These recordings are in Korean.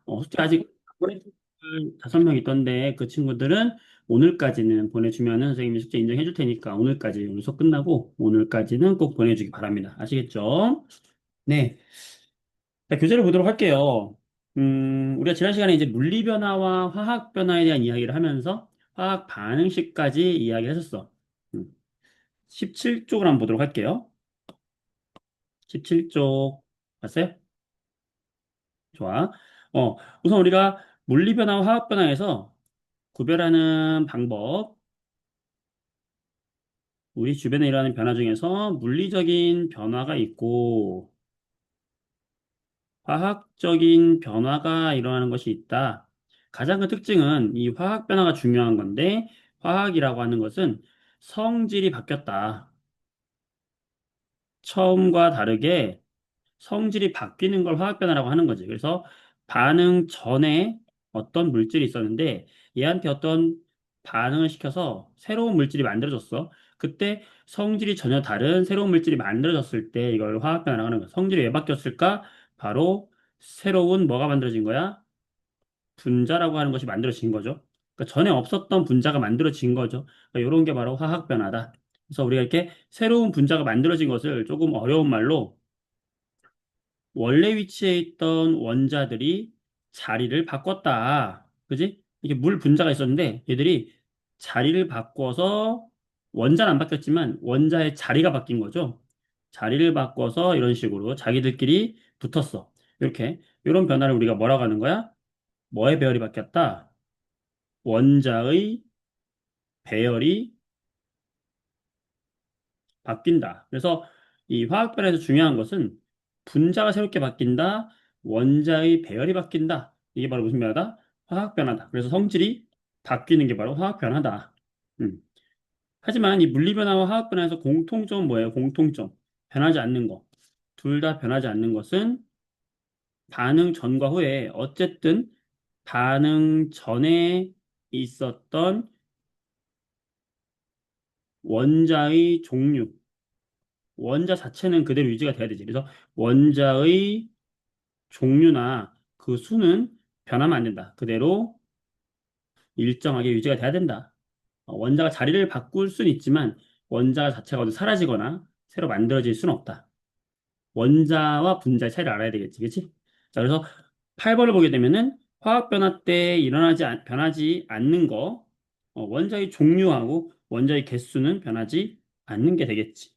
숙제 아직 안 보내준 5명 있던데 그 친구들은 오늘까지는 보내주면은 선생님이 숙제 인정해 줄 테니까 오늘 수업 끝나고 오늘까지는 꼭 보내주기 바랍니다. 아시겠죠? 네. 자, 교재를 보도록 할게요. 우리가 지난 시간에 이제 물리 변화와 화학 변화에 대한 이야기를 하면서 화학 반응식까지 이야기를 했었어. 17쪽을 한번 보도록 할게요. 17쪽 봤어요? 좋아. 우선 우리가 물리 변화와 화학 변화에서 구별하는 방법, 우리 주변에 일어나는 변화 중에서 물리적인 변화가 있고 화학적인 변화가 일어나는 것이 있다. 가장 큰 특징은 이 화학 변화가 중요한 건데 화학이라고 하는 것은 성질이 바뀌었다. 처음과 다르게 성질이 바뀌는 걸 화학 변화라고 하는 거지. 그래서 반응 전에 어떤 물질이 있었는데 얘한테 어떤 반응을 시켜서 새로운 물질이 만들어졌어. 그때 성질이 전혀 다른 새로운 물질이 만들어졌을 때 이걸 화학 변화라고 하는 거야. 성질이 왜 바뀌었을까? 바로 새로운 뭐가 만들어진 거야? 분자라고 하는 것이 만들어진 거죠. 그러니까 전에 없었던 분자가 만들어진 거죠. 그러니까 이런 게 바로 화학 변화다. 그래서 우리가 이렇게 새로운 분자가 만들어진 것을 조금 어려운 말로 원래 위치에 있던 원자들이 자리를 바꿨다. 그지? 이게 물 분자가 있었는데 얘들이 자리를 바꿔서 원자는 안 바뀌었지만 원자의 자리가 바뀐 거죠. 자리를 바꿔서 이런 식으로 자기들끼리 붙었어. 이렇게 이런 변화를 우리가 뭐라고 하는 거야? 뭐의 배열이 바뀌었다? 원자의 배열이 바뀐다. 그래서 이 화학 변화에서 중요한 것은 분자가 새롭게 바뀐다, 원자의 배열이 바뀐다. 이게 바로 무슨 변화다? 화학 변화다. 그래서 성질이 바뀌는 게 바로 화학 변화다. 음. 하지만 이 물리 변화와 화학 변화에서 공통점은 뭐예요? 공통점. 변하지 않는 거. 둘 다 변하지 않는 것은 반응 전과 후에 어쨌든 반응 전에 있었던 원자의 종류, 원자 자체는 그대로 유지가 돼야 되지. 그래서 원자의 종류나 그 수는 변하면 안 된다. 그대로 일정하게 유지가 돼야 된다. 원자가 자리를 바꿀 수는 있지만 원자 자체가 어디 사라지거나 새로 만들어질 수는 없다. 원자와 분자의 차이를 알아야 되겠지, 그렇지? 자, 그래서 8번을 보게 되면은 화학 변화 때 변하지 않는 거, 원자의 종류하고 원자의 개수는 변하지 않는 게 되겠지.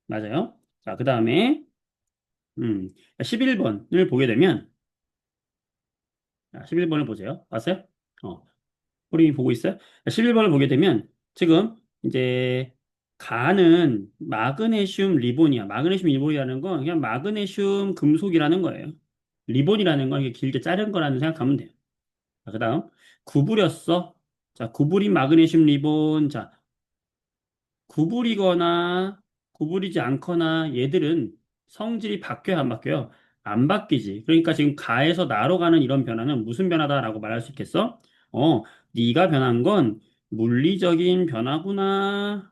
맞아요? 자, 그 다음에 11번을 보게 되면, 11번을 보세요. 봤어요? 어, 우리 보고 있어요? 11번을 보게 되면, 지금 이제 가는 마그네슘 리본이야. 마그네슘 리본이라는 건 그냥 마그네슘 금속이라는 거예요. 리본이라는 건 이게 길게 자른 거라는 생각하면 돼요. 자, 그 다음, 구부렸어. 자, 구부린 마그네슘 리본. 자, 구부리거나 구부리지 않거나 얘들은 성질이 바뀌어요, 안 바뀌어요? 안 바뀌지. 그러니까 지금 가에서 나로 가는 이런 변화는 무슨 변화다라고 말할 수 있겠어? 어, 네가 변한 건 물리적인 변화구나.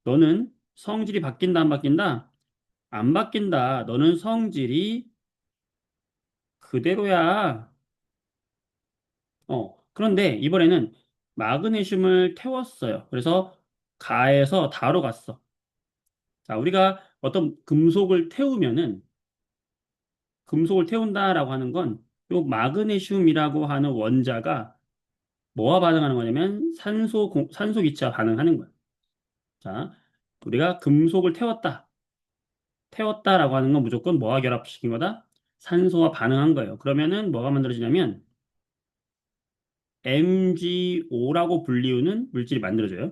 너는 성질이 바뀐다, 안 바뀐다? 안 바뀐다. 너는 성질이 그대로야. 그런데 이번에는 마그네슘을 태웠어요. 그래서 가에서 다로 갔어. 자, 우리가 어떤 금속을 태운다라고 하는 건 요 마그네슘이라고 하는 원자가 뭐와 반응하는 거냐면 산소 기체와 반응하는 거야. 자, 우리가 금속을 태웠다라고 하는 건 무조건 뭐와 결합시킨 거다? 산소와 반응한 거예요. 그러면은 뭐가 만들어지냐면 MgO라고 불리우는 물질이 만들어져요.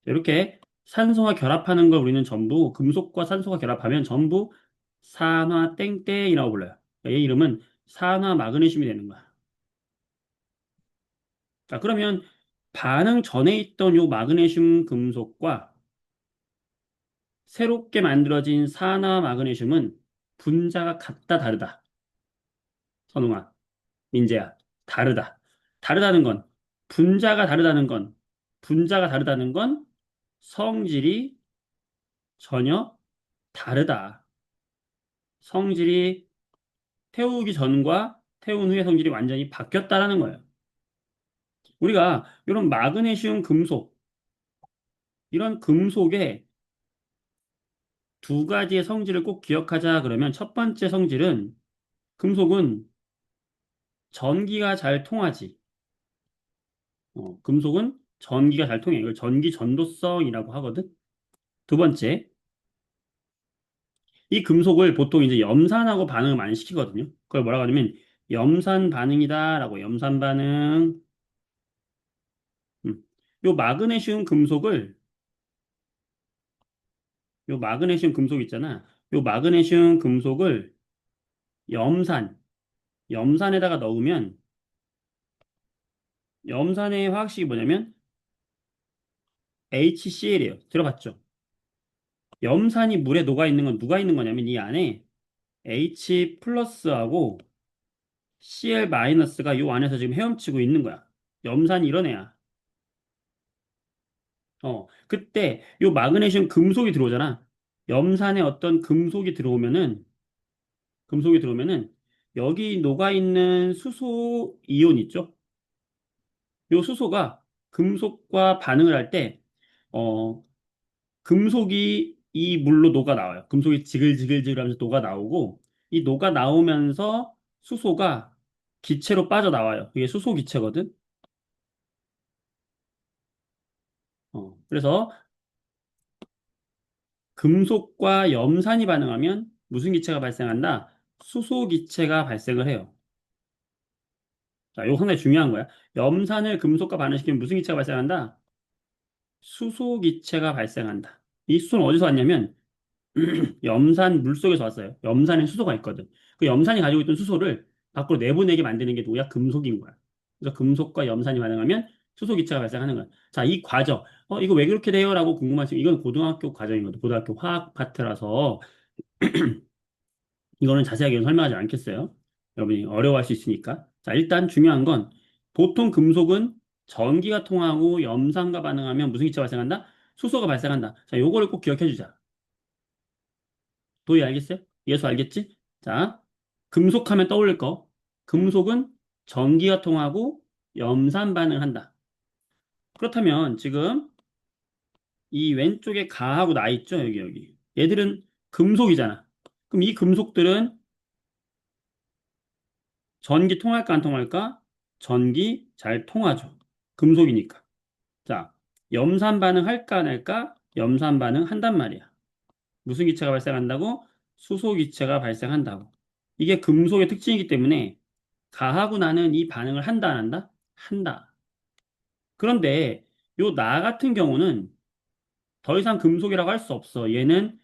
이렇게 산소와 결합하는 걸 우리는 전부 금속과 산소가 결합하면 전부 산화 땡땡이라고 불러요. 얘 이름은 산화 마그네슘이 되는 거야. 자, 그러면 반응 전에 있던 요 마그네슘 금속과 새롭게 만들어진 산화 마그네슘은 분자가 같다 다르다. 선웅아, 민재야, 다르다. 다르다는 건 분자가 다르다는 건 성질이 전혀 다르다. 성질이 태우기 전과 태운 후의 성질이 완전히 바뀌었다라는 거예요. 우리가 이런 마그네슘 금속, 이런 금속의 두 가지의 성질을 꼭 기억하자 그러면 첫 번째 성질은 금속은 전기가 잘 통하지. 금속은 전기가 잘 통해. 이걸 전기 전도성이라고 하거든. 두 번째, 이 금속을 보통 이제 염산하고 반응을 많이 시키거든요. 그걸 뭐라고 하냐면 염산 반응이다라고 염산 반응. 음. 요 마그네슘 금속을 요 마그네슘 금속 있잖아. 요 마그네슘 금속을 염산, 염산에다가 넣으면 염산의 화학식이 뭐냐면 HCl이에요. 들어봤죠? 염산이 물에 녹아 있는 건 누가 있는 거냐면 이 안에 H 플러스하고 Cl 마이너스가 요 안에서 지금 헤엄치고 있는 거야. 염산이 이런 애야. 그때 요 마그네슘 금속이 들어오잖아. 염산에 어떤 금속이 들어오면은 여기 녹아 있는 수소 이온 있죠? 요 수소가 금속과 반응을 할 때, 어, 금속이 이 물로 녹아 나와요. 금속이 지글지글지글 하면서 녹아 나오고, 이 녹아 나오면서 수소가 기체로 빠져나와요. 이게 수소 기체거든? 그래서 금속과 염산이 반응하면 무슨 기체가 발생한다? 수소 기체가 발생을 해요. 자, 이거 상당히 중요한 거야. 염산을 금속과 반응시키면 무슨 기체가 발생한다? 수소 기체가 발생한다. 이 수소는 어디서 왔냐면 염산 물속에서 왔어요. 염산에 수소가 있거든. 그 염산이 가지고 있던 수소를 밖으로 내보내게 만드는 게 뭐야? 금속인 거야. 그래서 금속과 염산이 반응하면 수소 기체가 발생하는 거야. 자, 이 과정, 이거 왜 그렇게 돼요? 라고 궁금하시면 이건 고등학교 과정이거든. 고등학교 화학 파트라서 이거는 자세하게 설명하지 않겠어요. 여러분이 어려워할 수 있으니까. 자, 일단 중요한 건 보통 금속은 전기가 통하고 염산과 반응하면 무슨 기체가 발생한다? 수소가 발생한다. 자, 요거를 꼭 기억해 주자. 도희 알겠어요? 예수 알겠지? 자, 금속하면 떠올릴 거. 금속은 전기가 통하고 염산 반응을 한다. 그렇다면 지금 이 왼쪽에 가하고 나 있죠? 여기. 얘들은 금속이잖아. 그럼 이 금속들은 전기 통할까 안 통할까? 전기 잘 통하죠. 금속이니까. 자, 염산 반응 할까 안 할까? 염산 반응 한단 말이야. 무슨 기체가 발생한다고? 수소 기체가 발생한다고. 이게 금속의 특징이기 때문에 가하고 나는 이 반응을 한다 안 한다? 한다. 그런데 요 나 같은 경우는 더 이상 금속이라고 할 수 없어. 얘는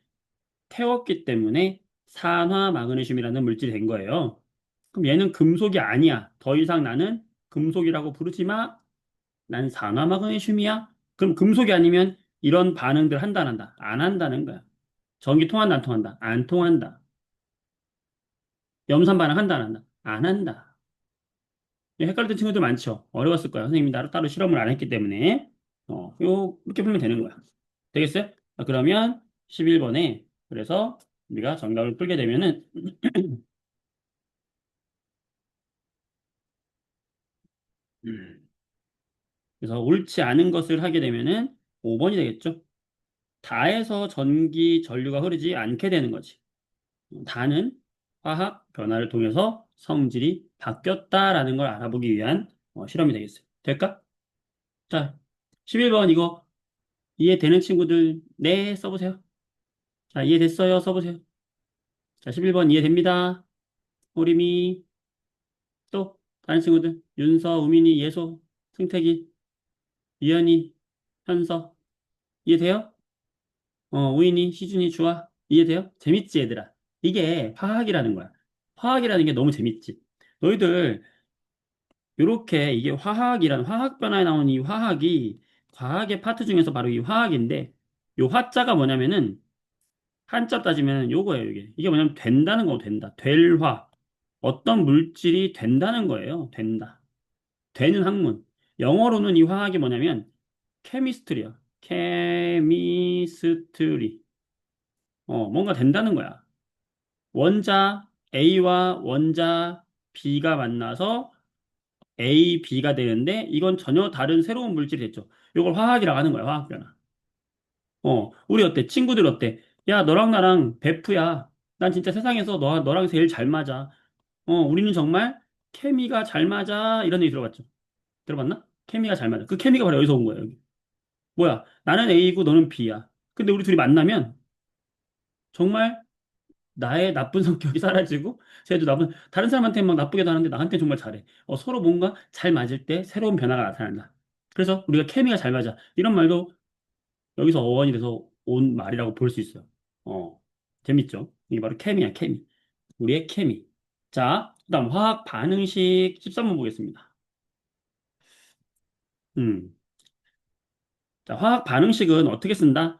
태웠기 때문에 산화 마그네슘이라는 물질이 된 거예요. 그럼 얘는 금속이 아니야. 더 이상 나는 금속이라고 부르지 마. 난 산화 마그네슘이야. 그럼 금속이 아니면 이런 반응들 한다 안 한다? 안 한다는 거야. 전기 통한다 안 통한다? 안 통한다. 염산 반응 한다 안 한다? 안 한다. 헷갈렸던 친구들 많죠? 어려웠을 거야. 선생님이 따로 실험을 안 했기 때문에. 이렇게 풀면 되는 거야. 되겠어요? 자, 그러면 11번에 그래서 우리가 정답을 풀게 되면은 음, 그래서 옳지 않은 것을 하게 되면은 5번이 되겠죠? 다에서 전기 전류가 흐르지 않게 되는 거지. 다는 화학 변화를 통해서 성질이 바뀌었다라는 걸 알아보기 위한 실험이 되겠어요. 될까? 자, 11번 이거 이해되는 친구들 네 써보세요. 자, 이해됐어요? 써보세요. 자, 11번 이해됩니다. 호림이 또 다른 친구들 윤서, 우민이, 예소, 승택이, 유연이, 현서 이해돼요? 우인이, 시준이, 주아 이해돼요? 재밌지 얘들아? 이게 화학이라는 거야. 화학이라는 게 너무 재밌지. 너희들 요렇게 이게 화학이란 화학 변화에 나온 이 화학이 과학의 파트 중에서 바로 이 화학인데 요 화자가 뭐냐면은 한자 따지면 요거예요, 이게. 이게 뭐냐면 된다는 거 된다. 될 화. 어떤 물질이 된다는 거예요. 된다. 되는 학문. 영어로는 이 화학이 뭐냐면 케미스트리야. 케미스트리. 뭔가 된다는 거야. 원자, A와 원자 B가 만나서 A, B가 되는데 이건 전혀 다른 새로운 물질이 됐죠. 이걸 화학이라고 하는 거야, 화학 변화. 우리 어때? 친구들 어때? 야, 너랑 나랑 베프야. 난 진짜 세상에서 너랑 제일 잘 맞아. 우리는 정말 케미가 잘 맞아. 이런 얘기 들어봤죠? 들어봤나? 케미가 잘 맞아. 그 케미가 바로 여기서 온 거예요, 여기. 뭐야? 나는 A고 너는 B야. 근데 우리 둘이 만나면 정말 나의 나쁜 성격이 사라지고 쟤도 다른 사람한테 막 나쁘게도 하는데 나한테 정말 잘해. 서로 뭔가 잘 맞을 때 새로운 변화가 나타난다. 그래서 우리가 케미가 잘 맞아. 이런 말도 여기서 어원이 돼서 온 말이라고 볼 수 있어요. 어, 재밌죠? 이게 바로 케미야, 케미. 우리의 케미. 자, 그다음 화학 반응식 13번 보겠습니다. 음. 자, 화학 반응식은 어떻게 쓴다?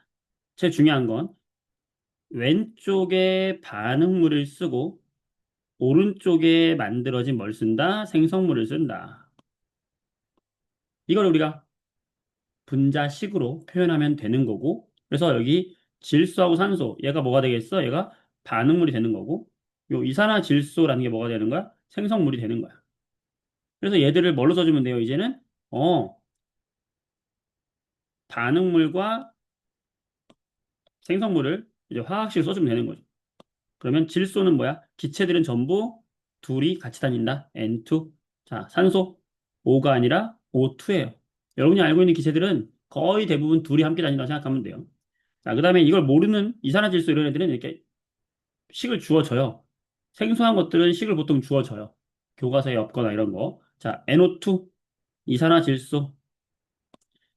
제일 중요한 건 왼쪽에 반응물을 쓰고 오른쪽에 만들어진 뭘 쓴다? 생성물을 쓴다. 이걸 우리가 분자식으로 표현하면 되는 거고, 그래서 여기 질소하고 산소, 얘가 뭐가 되겠어? 얘가 반응물이 되는 거고, 요 이산화질소라는 게 뭐가 되는 거야? 생성물이 되는 거야. 그래서 얘들을 뭘로 써주면 돼요, 이제는? 어, 반응물과 생성물을 이제 화학식으로 써주면 되는 거죠. 그러면 질소는 뭐야? 기체들은 전부 둘이 같이 다닌다. N2. 자, 산소 O가 아니라 O2예요. 여러분이 알고 있는 기체들은 거의 대부분 둘이 함께 다닌다고 생각하면 돼요. 자, 그다음에 이걸 모르는 이산화질소 이런 애들은 이렇게 식을 주어줘요. 생소한 것들은 식을 보통 주어줘요. 교과서에 없거나 이런 거. 자, NO2 이산화질소.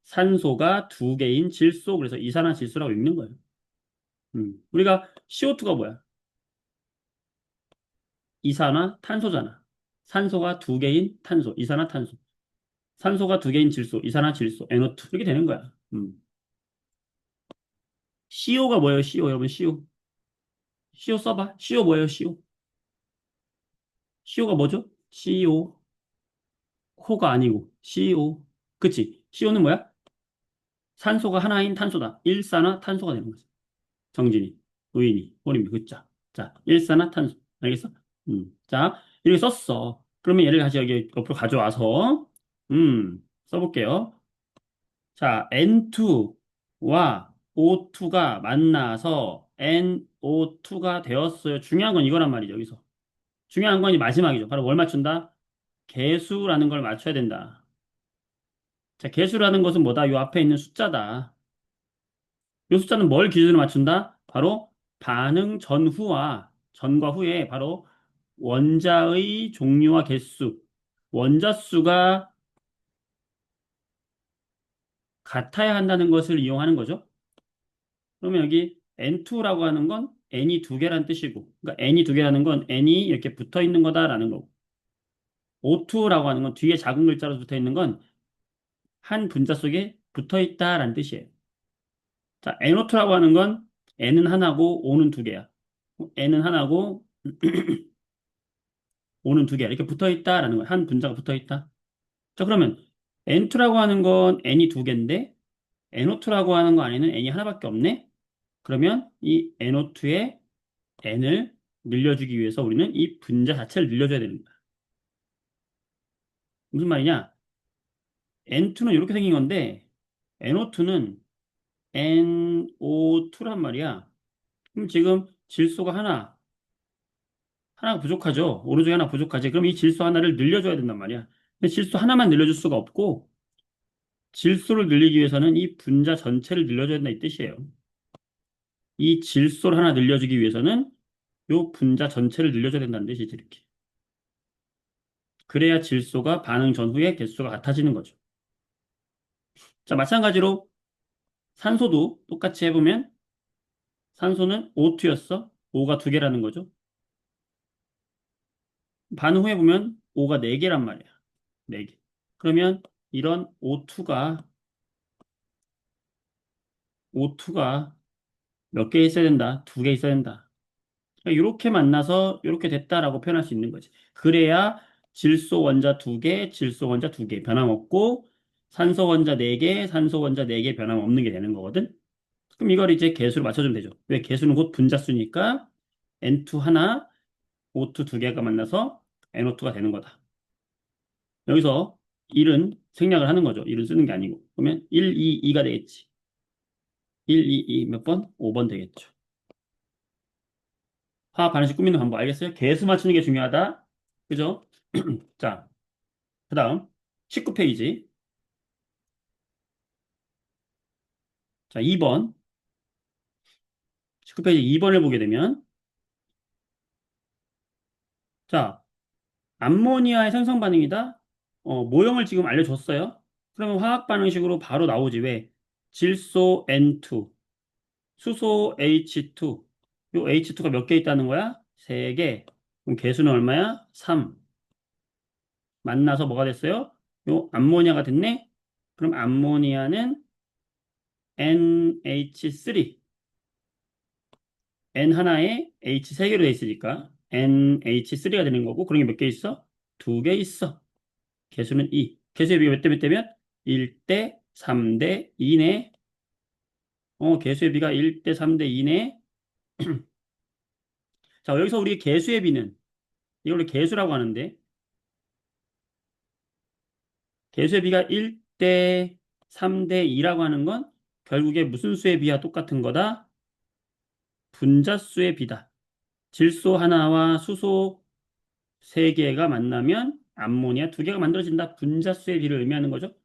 산소가 두 개인 질소. 그래서 이산화질소라고 읽는 거예요. 우리가 CO2가 뭐야? 이산화탄소잖아. 산소가 두 개인 탄소, 이산화탄소. 산소가 두 개인 질소, 이산화질소, NO2 이렇게 되는 거야. CO가 뭐예요? CO 여러분 CO. CO 써봐. CO 뭐예요? CO. CO가 뭐죠? CO. 코가 아니고 CO. 그치? CO는 뭐야? 산소가 하나인 탄소다. 일산화탄소가 되는 거지. 정진이, 의인이, 호림이, 그자. 자, 일산화탄소. 알겠어? 자, 이렇게 썼어. 그러면 얘를 다시 여기 옆으로 가져와서, 써볼게요. 자, N2와 O2가 만나서 NO2가 되었어요. 중요한 건 이거란 말이죠, 여기서. 중요한 건 이 마지막이죠. 바로 뭘 맞춘다? 개수라는 걸 맞춰야 된다. 자, 개수라는 것은 뭐다? 요 앞에 있는 숫자다. 요 숫자는 뭘 기준으로 맞춘다? 바로 반응 전후와 전과 후에 바로 원자의 종류와 개수, 원자 수가 같아야 한다는 것을 이용하는 거죠. 그러면 여기 N2라고 하는 건 N이 두 개라는 뜻이고, 그러니까 N이 두 개라는 건 N이 이렇게 붙어 있는 거다라는 거고, O2라고 하는 건 뒤에 작은 글자로 붙어 있는 건 한 분자 속에 붙어 있다라는 뜻이에요. 자, NO2라고 하는 건 N은 하나고 O는 두 개야. N은 하나고 O는 두 개야. 이렇게 붙어 있다라는 거야. 한 분자가 붙어 있다. 자, 그러면 N2라고 하는 건 N이 두 개인데 NO2라고 하는 거 안에는 N이 하나밖에 없네? 그러면 이 NO2에 N을 늘려주기 위해서 우리는 이 분자 자체를 늘려줘야 되는 거야. 무슨 말이냐? N2는 이렇게 생긴 건데 NO2는 NO2란 말이야. 그럼 지금 질소가 하나가 부족하죠. 오른쪽에 하나 부족하지. 그럼 이 질소 하나를 늘려줘야 된단 말이야. 근데 질소 하나만 늘려줄 수가 없고 질소를 늘리기 위해서는 이 분자 전체를 늘려줘야 된다 이 뜻이에요. 이 질소를 하나 늘려주기 위해서는 이 분자 전체를 늘려줘야 된다는 뜻이지 이렇게. 그래야 질소가 반응 전후에 개수가 같아지는 거죠. 자, 마찬가지로 산소도 똑같이 해보면 산소는 O2였어. O가 두 개라는 거죠. 반응 후에 보면 O가 네 개란 말이야. 네 개. 그러면 이런 O2가 몇 개 있어야 된다? 두 개 있어야 된다. 이렇게 만나서 이렇게 됐다라고 표현할 수 있는 거지. 그래야 질소 원자 두 개, 질소 원자 두 개 변함없고 산소 원자 네 개, 산소 원자 네 개 변함없는 게 되는 거거든. 그럼 이걸 이제 개수로 맞춰주면 되죠. 왜 개수는 곧 분자수니까 N2 하나, O2 두 개가 만나서 NO2가 되는 거다. 여기서 1은 생략을 하는 거죠. 1은 쓰는 게 아니고. 그러면 1, 2, 2가 되겠지. 1, 2, 2 몇 번? 5번 되겠죠. 화학 반응식 꾸미는 방법 알겠어요? 개수 맞추는 게 중요하다. 그죠? 자, 그 다음 19페이지. 자, 2번. 19페이지 2번을 보게 되면 자, 암모니아의 생성 반응이다. 모형을 지금 알려줬어요. 그러면 화학 반응식으로 바로 나오지 왜? 질소 N2, 수소 H2. 요 H2가 몇 개 있다는 거야? 3개. 그럼 개수는 얼마야? 3. 만나서 뭐가 됐어요? 요 암모니아가 됐네? 그럼 암모니아는 NH3. N 하나에 H 3개로 돼 있으니까 NH3가 되는 거고 그런 게 몇 개 있어? 2개 있어. 개수는 2. 개수의 비가 몇 대 몇 대면? 1대 3대 2네. 개수의 비가 1대 3대 2네. 자, 여기서 우리 개수의 비는 이걸 원래 개수라고 하는데 개수의 비가 1대 3대 2라고 하는 건 결국에 무슨 수의 비와 똑같은 거다? 분자수의 비다. 질소 하나와 수소 세 개가 만나면 암모니아 두 개가 만들어진다. 분자수의 비를 의미하는 거죠.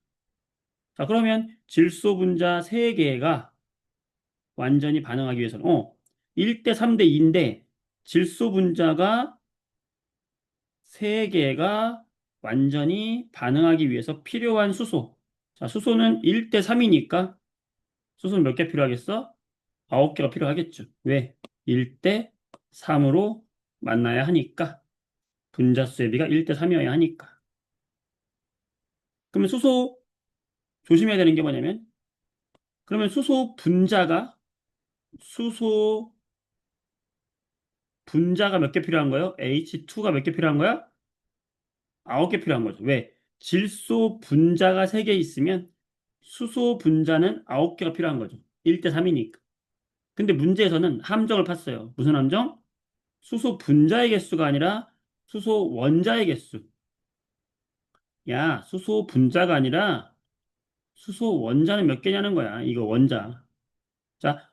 자, 그러면 질소 분자 세 개가 완전히 반응하기 위해서는 1대 3대 2인데 질소 분자가 세 개가 완전히 반응하기 위해서 필요한 수소. 자, 수소는 1대 3이니까 수소는 몇 개 필요하겠어? 9개가 필요하겠죠. 왜? 1대 3으로 만나야 하니까. 분자수의 비가 1대 3이어야 하니까. 그러면 수소 조심해야 되는 게 뭐냐면 그러면 수소 분자가 몇 개 필요한 거예요? H2가 몇 개 필요한 거야? 9개 필요한 거죠. 왜? 질소 분자가 3개 있으면 수소 분자는 9개가 필요한 거죠. 1대 3이니까. 근데 문제에서는 함정을 팠어요. 무슨 함정? 수소 분자의 개수가 아니라 수소 원자의 개수. 야, 수소 분자가 아니라 수소 원자는 몇 개냐는 거야. 이거 원자. 자,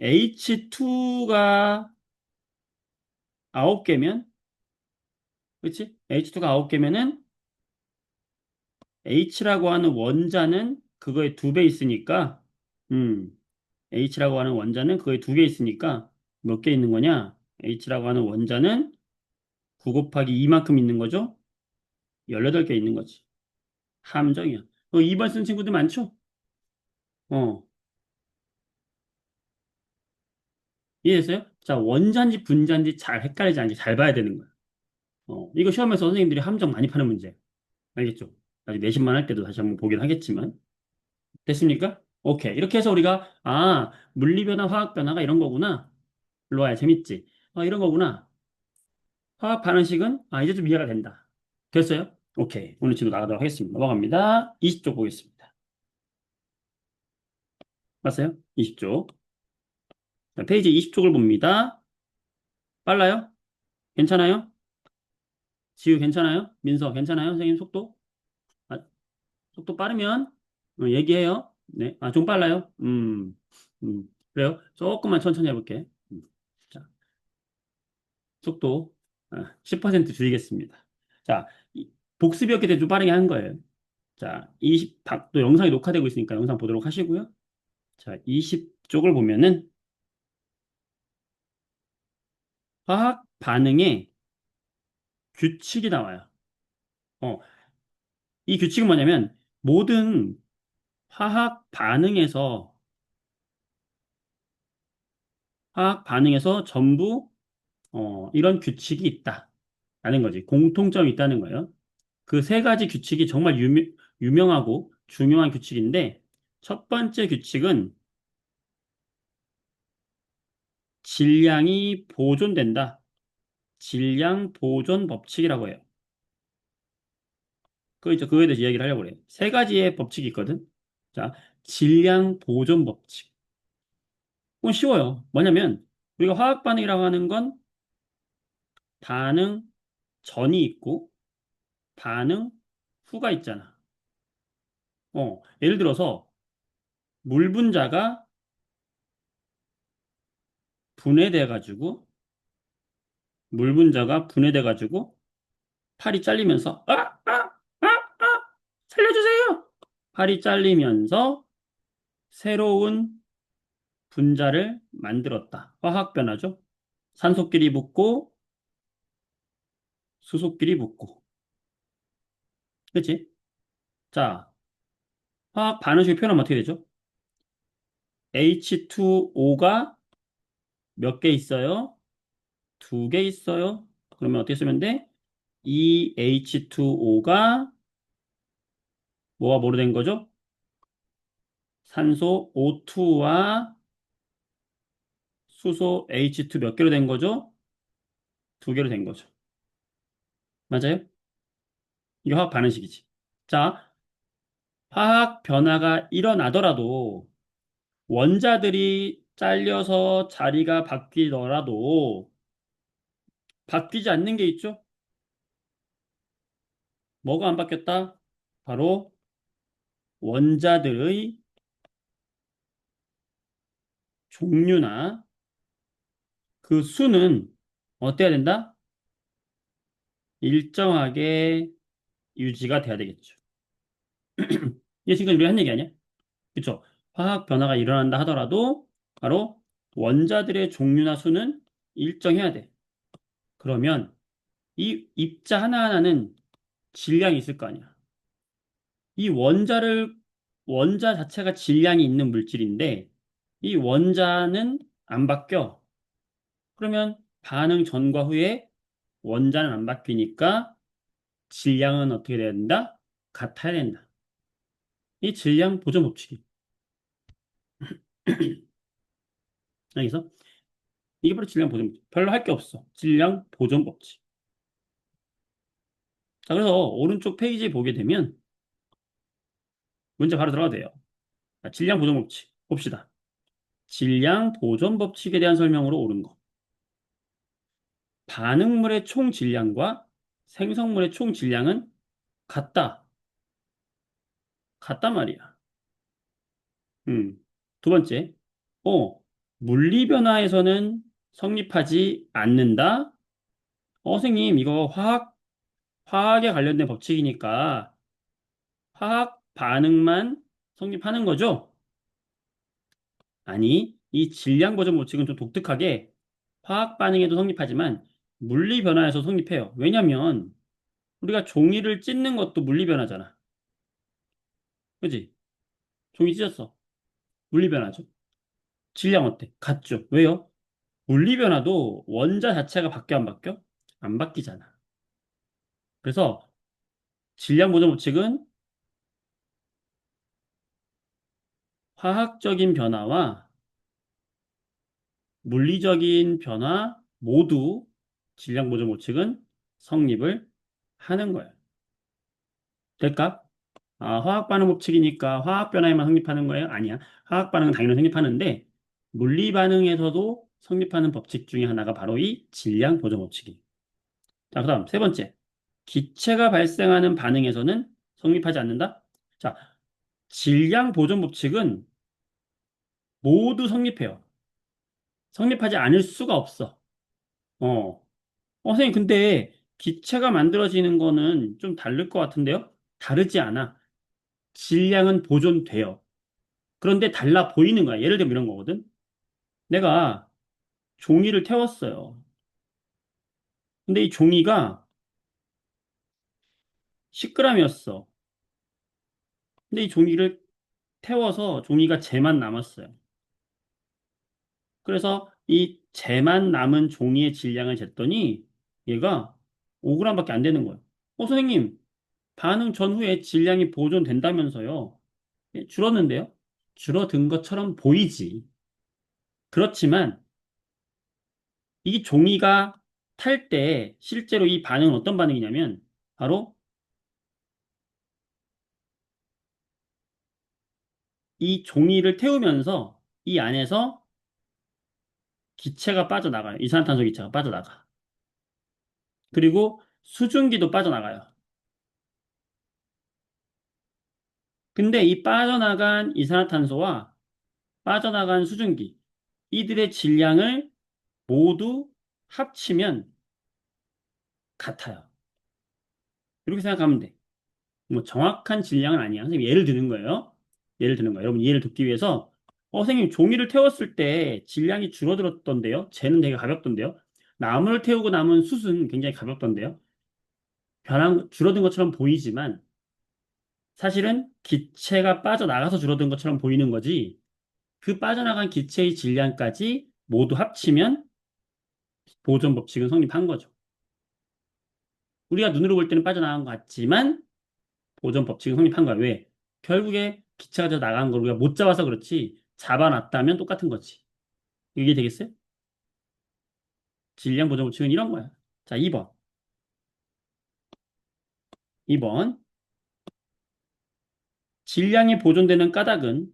H2가 9개면, 그치? H2가 9개면은 H라고 하는 원자는 그거의 2배 있으니까, 음, H라고 하는 원자는 그거의 2개 있으니까 몇 개 있는 거냐? H라고 하는 원자는 9 곱하기 2만큼 있는 거죠? 18개 있는 거지. 함정이야. 2번 쓴 친구들 많죠? 어, 이해했어요? 자, 원자인지 분자인지 잘 헷갈리지 않게 잘 봐야 되는 거야. 이거 시험에서 선생님들이 함정 많이 파는 문제. 알겠죠? 나중에 내신만 할 때도 다시 한번 보긴 하겠지만. 됐습니까? 오케이. 이렇게 해서 우리가, 물리변화, 화학변화가 이런 거구나. 일로 와야 재밌지? 이런 거구나. 화학 반응식은, 이제 좀 이해가 된다. 됐어요? 오케이. 오늘 지도 나가도록 하겠습니다. 넘어갑니다. 20쪽 보겠습니다. 맞어요? 20쪽. 자, 페이지 20쪽을 봅니다. 빨라요? 괜찮아요? 지우 괜찮아요? 민서 괜찮아요? 선생님 속도? 아, 속도 빠르면 얘기해요. 네. 좀 빨라요? 그래요? 조금만 천천히 해볼게. 자, 속도 10% 줄이겠습니다. 자, 복습이었기 때문에 좀 빠르게 한 거예요. 자, 또 영상이 녹화되고 있으니까 영상 보도록 하시고요. 자, 20쪽을 보면은 화학 반응의 규칙이 나와요. 어, 이 규칙은 뭐냐면 모든 화학 반응에서 전부 이런 규칙이 있다. 라는 거지. 공통점이 있다는 거예요. 그 세 가지 규칙이 정말 유명하고 중요한 규칙인데, 첫 번째 규칙은 질량이 보존된다. 질량 보존 법칙이라고 해요. 그거에 대해서 이야기를 하려고 그래요. 세 가지의 법칙이 있거든. 자, 질량 보존 법칙. 그건 쉬워요. 뭐냐면, 우리가 화학 반응이라고 하는 건 반응 전이 있고 반응 후가 있잖아. 예를 들어서 물 분자가 분해돼 가지고 물 분자가 분해돼 가지고 팔이 잘리면서 살려주세요. 팔이 잘리면서 새로운 분자를 만들었다. 화학 변화죠. 산소끼리 붙고 수소끼리 붙고. 그렇지? 자, 화학 반응식 표현하면 어떻게 되죠? H2O가 몇 개 있어요? 두 개 있어요. 그러면 어떻게 쓰면 돼? 이 H2O가 뭐가 뭐로 된 거죠? 산소 O2와 수소 H2 몇 개로 된 거죠? 두 개로 된 거죠. 맞아요? 이게 화학 반응식이지. 자, 화학 변화가 일어나더라도 원자들이 잘려서 자리가 바뀌더라도 바뀌지 않는 게 있죠? 뭐가 안 바뀌었다? 바로 원자들의 종류나 그 수는 어때야 된다? 일정하게 유지가 돼야 되겠죠. 이게 지금 우리 한 얘기 아니야? 그쵸? 화학 변화가 일어난다 하더라도 바로 원자들의 종류나 수는 일정해야 돼. 그러면 이 입자 하나하나는 질량이 있을 거 아니야. 이 원자 자체가 질량이 있는 물질인데 이 원자는 안 바뀌어. 그러면 반응 전과 후에 원자는 안 바뀌니까 질량은 어떻게 돼야 된다? 같아야 된다. 이 질량 보존 법칙이. 여기서 이게 바로 질량 보존 법칙. 별로 할 게 없어. 질량 보존 법칙. 자, 그래서 오른쪽 페이지에 보게 되면 문제 바로 들어가도 돼요. 자, 질량 보존 법칙 봅시다. 질량 보존 법칙에 대한 설명으로 옳은 거. 반응물의 총 질량과 생성물의 총 질량은 같다. 같단 말이야. 음. 두 번째. 어, 물리 변화에서는 성립하지 않는다. 선생님, 이거 화학에 관련된 법칙이니까 화학 반응만 성립하는 거죠? 아니, 이 질량 보존 법칙은 좀 독특하게 화학 반응에도 성립하지만 물리 변화에서 성립해요. 왜냐면 우리가 종이를 찢는 것도 물리 변화잖아. 그지? 종이 찢었어. 물리 변화죠. 질량 어때? 같죠? 왜요? 물리 변화도 원자 자체가 바뀌어 안 바뀌어? 안 바뀌잖아. 그래서 질량 보존 법칙은 화학적인 변화와 물리적인 변화 모두 질량 보존 법칙은 성립을 하는 거예요. 될까? 화학 반응 법칙이니까 화학 변화에만 성립하는 거예요? 아니야. 화학 반응은 당연히 성립하는데 물리 반응에서도 성립하는 법칙 중에 하나가 바로 이 질량 보존 법칙이에요. 자, 그다음 세 번째. 기체가 발생하는 반응에서는 성립하지 않는다? 자, 질량 보존 법칙은 모두 성립해요. 성립하지 않을 수가 없어. 어. 선생님, 근데 기체가 만들어지는 거는 좀 다를 것 같은데요? 다르지 않아. 질량은 보존돼요. 그런데 달라 보이는 거야. 예를 들면 이런 거거든. 내가 종이를 태웠어요. 근데 이 종이가 10g이었어. 근데 이 종이를 태워서 종이가 재만 남았어요. 그래서 이 재만 남은 종이의 질량을 쟀더니 얘가 5g밖에 안 되는 거예요. 선생님, 반응 전후에 질량이 보존된다면서요. 줄었는데요? 줄어든 것처럼 보이지. 그렇지만 이 종이가 탈 때 실제로 이 반응은 어떤 반응이냐면 바로 이 종이를 태우면서 이 안에서 기체가 빠져나가요. 이산화탄소 기체가 빠져나가. 그리고 수증기도 빠져나가요. 근데 이 빠져나간 이산화탄소와 빠져나간 수증기, 이들의 질량을 모두 합치면 같아요. 이렇게 생각하면 돼. 뭐 정확한 질량은 아니야. 선생님 예를 드는 거예요. 예를 드는 거예요. 여러분 이해를 돕기 위해서 선생님 종이를 태웠을 때 질량이 줄어들었던데요. 쟤는 되게 가볍던데요. 나무를 태우고 남은 숯은 굉장히 가볍던데요. 줄어든 것처럼 보이지만 사실은 기체가 빠져나가서 줄어든 것처럼 보이는 거지. 그 빠져나간 기체의 질량까지 모두 합치면 보존 법칙은 성립한 거죠. 우리가 눈으로 볼 때는 빠져나간 것 같지만 보존 법칙은 성립한 거야. 왜? 결국에 기체가 저 나간 걸 우리가 못 잡아서 그렇지 잡아놨다면 똑같은 거지. 이게 되겠어요? 질량 보존 법칙은 이런 거야. 자, 2번. 2번. 질량이 보존되는 까닭은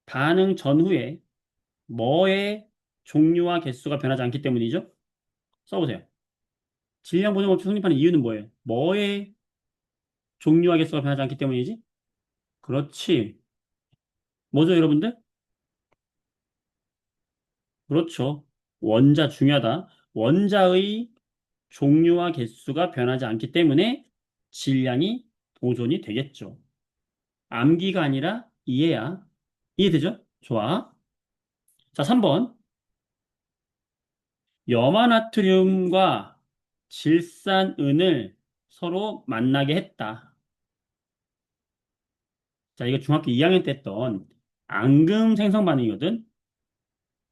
반응 전후에 뭐의 종류와 개수가 변하지 않기 때문이죠? 써보세요. 질량 보존 법칙 성립하는 이유는 뭐예요? 뭐의 종류와 개수가 변하지 않기 때문이지? 그렇지. 뭐죠, 여러분들? 그렇죠. 원자 중요하다. 원자의 종류와 개수가 변하지 않기 때문에 질량이 보존이 되겠죠. 암기가 아니라 이해야. 이해되죠? 좋아. 자, 3번. 염화나트륨과 질산은을 서로 만나게 했다. 자, 이거 중학교 2학년 때 했던 앙금 생성 반응이거든.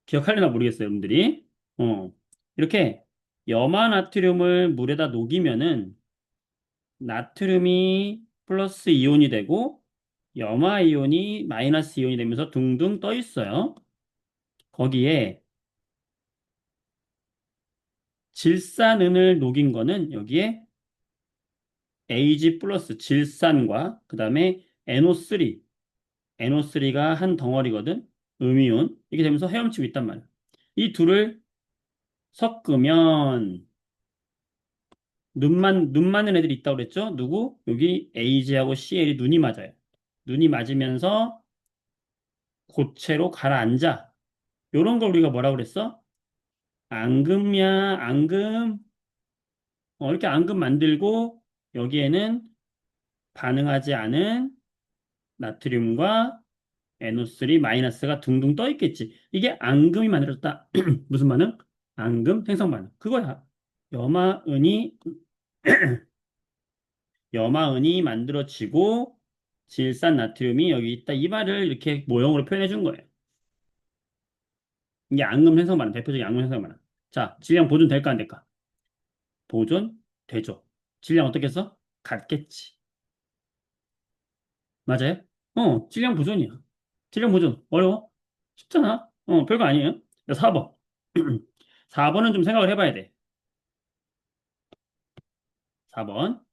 기억하려나 모르겠어요, 여러분들이. 어. 이렇게 염화나트륨을 물에다 녹이면은 나트륨이 플러스 이온이 되고 염화 이온이 마이너스 이온이 되면서 둥둥 떠 있어요. 거기에 질산은을 녹인 거는 여기에 Ag 플러스 질산과 그 다음에 NO3, NO3가 한 덩어리거든. 음이온. 이렇게 되면서 헤엄치고 있단 말이야. 이 둘을 섞으면 눈 맞는 애들이 있다고 그랬죠? 누구? 여기 Ag하고 Cl이 눈이 맞아요. 눈이 맞으면서 고체로 가라앉아. 요런 걸 우리가 뭐라고 그랬어? 앙금이야, 앙금. 이렇게 앙금 만들고 여기에는 반응하지 않은 나트륨과 NO3 마이너스가 둥둥 떠 있겠지. 이게 앙금이 만들었다. 무슨 반응? 앙금 생성 반응. 그거야. 염화은이 염화은이 만들어지고 질산 나트륨이 여기 있다. 이 말을 이렇게 모형으로 표현해 준 거예요. 이게 앙금 생성 반응, 대표적인 앙금 생성 반응. 자, 질량 보존 될까 안 될까? 보존 되죠. 질량 어떻게 써? 같겠지. 맞아요? 질량 보존이야. 질량 보존. 어려워? 쉽잖아. 별거 아니에요. 4번. 4번은 좀 생각을 해봐야 돼. 4번.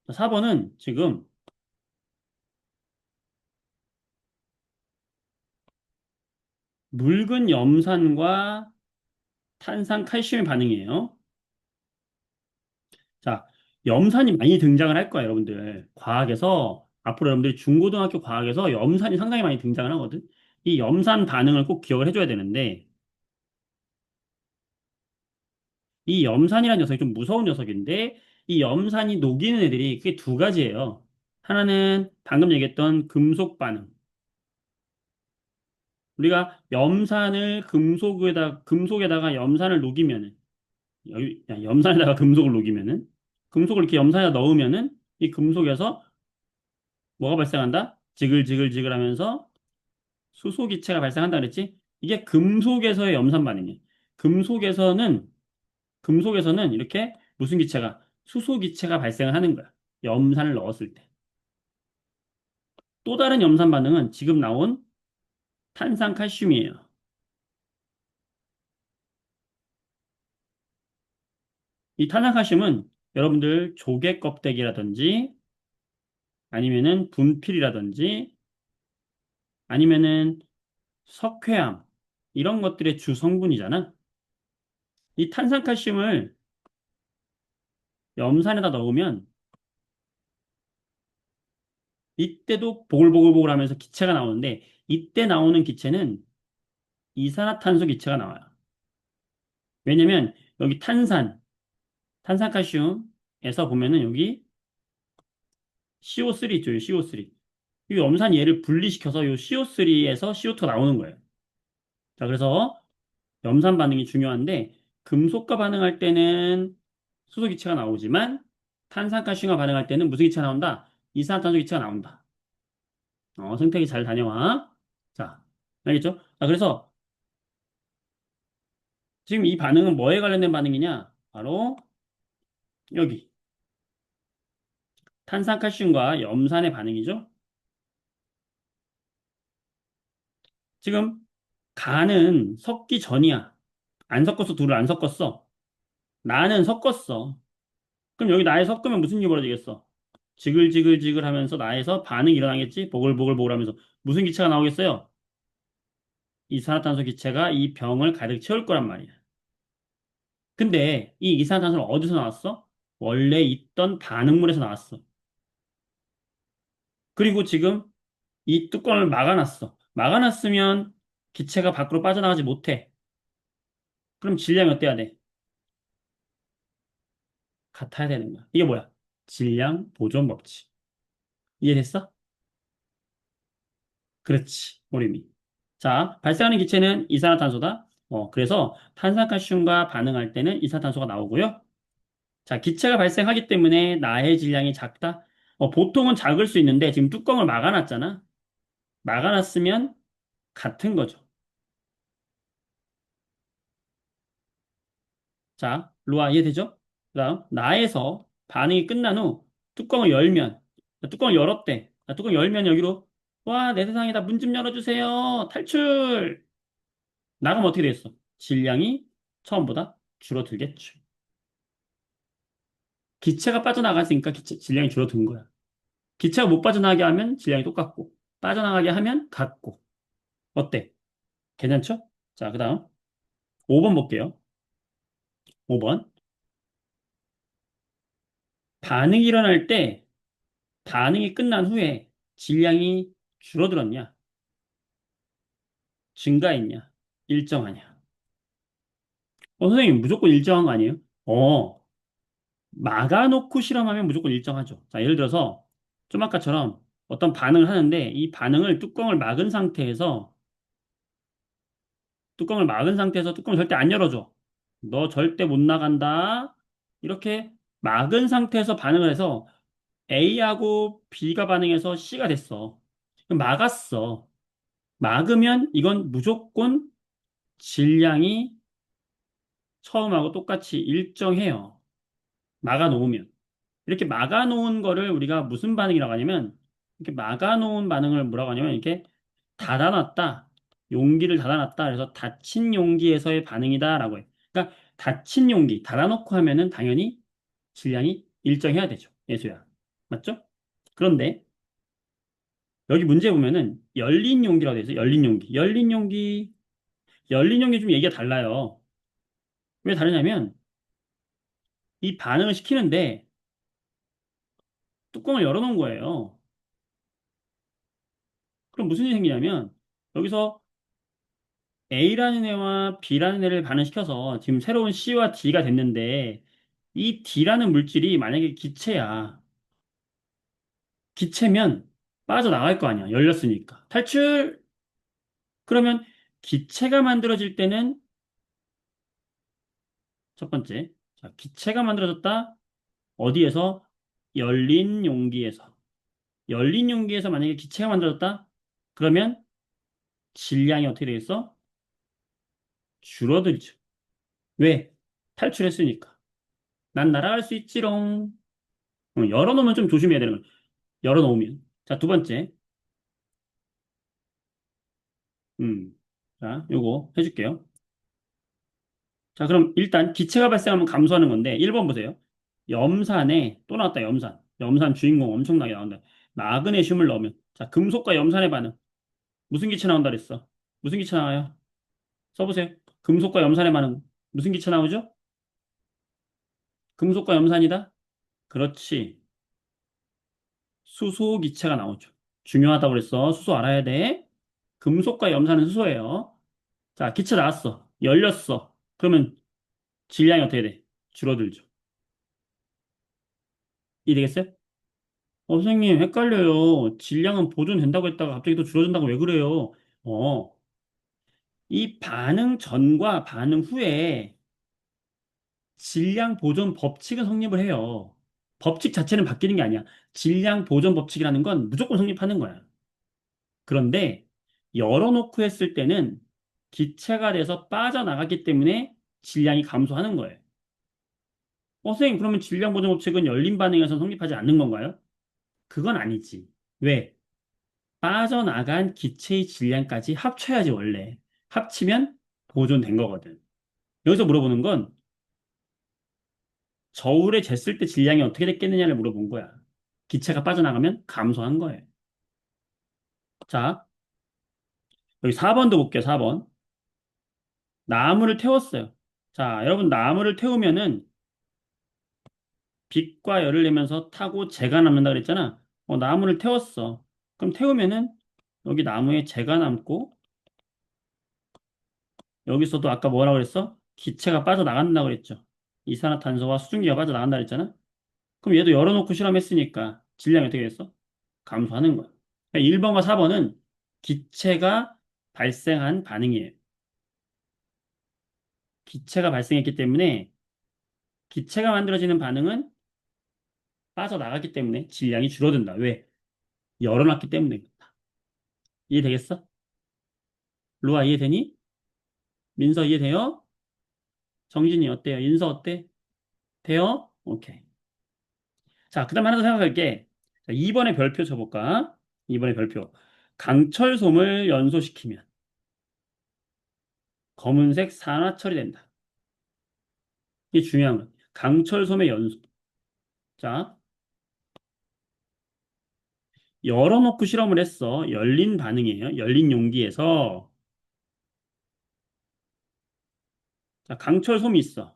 4번은 지금 묽은 염산과 탄산 칼슘의 반응이에요. 자, 염산이 많이 등장을 할 거야, 여러분들. 과학에서, 앞으로 여러분들이 중고등학교 과학에서 염산이 상당히 많이 등장을 하거든. 이 염산 반응을 꼭 기억을 해줘야 되는데, 이 염산이라는 녀석이 좀 무서운 녀석인데, 이 염산이 녹이는 애들이 그게 두 가지예요. 하나는 방금 얘기했던 금속 반응. 우리가 금속에다가 염산을 녹이면은, 염산에다가 금속을 녹이면은, 금속을 이렇게 염산에다 넣으면은, 이 금속에서 뭐가 발생한다? 지글지글지글 하면서 수소기체가 발생한다 그랬지? 이게 금속에서의 염산 반응이에요. 금속에서는, 금속에서는 이렇게 무슨 기체가? 수소기체가 발생을 하는 거야. 염산을 넣었을 때. 또 다른 염산 반응은 지금 나온 탄산칼슘이에요. 이 탄산칼슘은 여러분들 조개 껍데기라든지 아니면은 분필이라든지 아니면은 석회암 이런 것들의 주 성분이잖아. 이 탄산칼슘을 염산에다 넣으면 이때도 보글보글보글 하면서 기체가 나오는데 이때 나오는 기체는 이산화탄소 기체가 나와요. 왜냐면 여기 탄산칼슘에서 보면은 여기 CO3 있죠, CO3. 이 염산 얘를 분리시켜서 이 CO3에서 CO2가 나오는 거예요. 자, 그래서 염산 반응이 중요한데 금속과 반응할 때는 수소 기체가 나오지만 탄산칼슘과 반응할 때는 무슨 기체가 나온다? 이산화탄소 기체가 나온다. 생태계 잘 다녀와. 자, 알겠죠? 자, 그래서 지금 이 반응은 뭐에 관련된 반응이냐? 바로 여기 탄산칼슘과 염산의 반응이죠. 지금 간은 섞기 전이야. 안 섞었어, 둘을 안 섞었어. 나는 섞었어. 그럼 여기 나에 섞으면 무슨 일이 벌어지겠어? 지글지글지글 하면서 나에서 반응이 일어나겠지? 보글보글보글 하면서. 무슨 기체가 나오겠어요? 이산화탄소 기체가 이 병을 가득 채울 거란 말이야. 근데 이 이산화탄소는 어디서 나왔어? 원래 있던 반응물에서 나왔어. 그리고 지금 이 뚜껑을 막아놨어. 막아놨으면 기체가 밖으로 빠져나가지 못해. 그럼 질량이 어때야 돼? 같아야 되는 거야. 이게 뭐야? 질량 보존 법칙. 이해됐어? 그렇지. 오림이. 자, 발생하는 기체는 이산화탄소다. 그래서 탄산칼슘과 반응할 때는 이산화탄소가 나오고요. 자, 기체가 발생하기 때문에 나의 질량이 작다. 보통은 작을 수 있는데 지금 뚜껑을 막아놨잖아. 막아놨으면 같은 거죠. 자, 루아 이해되죠? 그다음 나에서 반응이 끝난 후 뚜껑을 열면 뚜껑을 열었대. 자, 뚜껑 열면 여기로 와, 내 세상이다. 문 좀 열어주세요. 탈출. 나가면 어떻게 됐어? 질량이 처음보다 줄어들겠죠. 기체가 빠져나갔으니까 질량이 줄어든 거야. 기체가 못 빠져나가게 하면 질량이 똑같고 빠져나가게 하면 같고. 어때? 괜찮죠? 자, 그다음 5번 볼게요. 5번. 반응이 일어날 때 반응이 끝난 후에 질량이 줄어들었냐? 증가했냐? 일정하냐? 선생님, 무조건 일정한 거 아니에요? 막아놓고 실험하면 무조건 일정하죠. 자, 예를 들어서 좀 아까처럼 어떤 반응을 하는데 이 반응을 뚜껑을 막은 상태에서 뚜껑을 절대 안 열어줘. 너 절대 못 나간다. 이렇게 막은 상태에서 반응을 해서 A하고 B가 반응해서 C가 됐어. 그럼 막았어. 막으면 이건 무조건 질량이 처음하고 똑같이 일정해요. 막아놓으면. 이렇게 막아놓은 거를 우리가 무슨 반응이라고 하냐면, 이렇게 막아놓은 반응을 뭐라고 하냐면, 이렇게 닫아놨다. 용기를 닫아놨다. 그래서 닫힌 용기에서의 반응이다라고 해요. 그러니까 닫힌 용기, 닫아놓고 하면은 당연히 질량이 일정해야 되죠. 예수야. 맞죠? 그런데 여기 문제 보면은 열린 용기라고 돼 있어요. 열린 용기. 열린 용기 좀 얘기가 달라요. 왜 다르냐면 이 반응을 시키는데 뚜껑을 열어놓은 거예요. 그럼 무슨 일이 생기냐면 여기서 A라는 애와 B라는 애를 반응시켜서 지금 새로운 C와 D가 됐는데 이 D라는 물질이 만약에 기체야. 기체면 빠져나갈 거 아니야. 열렸으니까. 탈출! 그러면 기체가 만들어질 때는 첫 번째. 자, 기체가 만들어졌다. 어디에서? 열린 용기에서. 열린 용기에서 만약에 기체가 만들어졌다. 그러면 질량이 어떻게 되겠어? 줄어들죠. 왜? 탈출했으니까. 난 날아갈 수 있지롱. 열어놓으면 좀 조심해야 되는 거야. 열어놓으면. 자, 두 번째. 자, 요거 해줄게요. 자, 그럼 일단 기체가 발생하면 감소하는 건데, 1번 보세요. 염산에, 또 나왔다, 염산. 염산 주인공 엄청나게 나온다. 마그네슘을 넣으면. 자, 금속과 염산의 반응. 무슨 기체 나온다 그랬어? 무슨 기체 나와요? 써보세요. 금속과 염산의 반응. 무슨 기체 나오죠? 금속과 염산이다? 그렇지. 수소 기체가 나오죠. 중요하다고 그랬어. 수소 알아야 돼. 금속과 염산은 수소예요. 자, 기체 나왔어. 열렸어. 그러면 질량이 어떻게 돼? 줄어들죠. 이해되겠어요? 선생님, 헷갈려요. 질량은 보존된다고 했다가 갑자기 또 줄어든다고 왜 그래요? 어, 이 반응 전과 반응 후에 질량 보존 법칙은 성립을 해요. 법칙 자체는 바뀌는 게 아니야. 질량 보존 법칙이라는 건 무조건 성립하는 거야. 그런데 열어놓고 했을 때는 기체가 돼서 빠져나갔기 때문에 질량이 감소하는 거예요. 선생님, 그러면 질량 보존 법칙은 열린 반응에서 성립하지 않는 건가요? 그건 아니지. 왜? 빠져나간 기체의 질량까지 합쳐야지 원래. 합치면 보존된 거거든. 여기서 물어보는 건 저울에 쟀을 때 질량이 어떻게 됐겠느냐를 물어본 거야. 기체가 빠져나가면 감소한 거예요. 자, 여기 4번도 볼게요. 4번. 나무를 태웠어요. 자, 여러분 나무를 태우면은 빛과 열을 내면서 타고 재가 남는다 그랬잖아. 나무를 태웠어. 그럼 태우면은 여기 나무에 재가 남고 여기서도 아까 뭐라고 그랬어? 기체가 빠져나간다 그랬죠. 이산화탄소와 수증기가 빠져나간다 그랬잖아. 그럼 얘도 열어놓고 실험했으니까 질량이 어떻게 됐어? 감소하는 거야. 1번과 4번은 기체가 발생한 반응이에요. 기체가 발생했기 때문에 기체가 만들어지는 반응은 빠져나갔기 때문에 질량이 줄어든다. 왜? 열어놨기 때문에. 이해되겠어? 루아 이해되니? 민서 이해돼요? 정진이 어때요? 인서 어때? 돼요? 오케이. 자, 그 다음에 하나 더 생각할게. 자, 2번의 별표 쳐볼까? 2번의 별표. 강철솜을 연소시키면 검은색 산화 처리된다. 이게 중요한 거야. 강철솜의 연소. 자, 열어놓고 실험을 했어. 열린 반응이에요. 열린 용기에서. 자, 강철솜이 있어.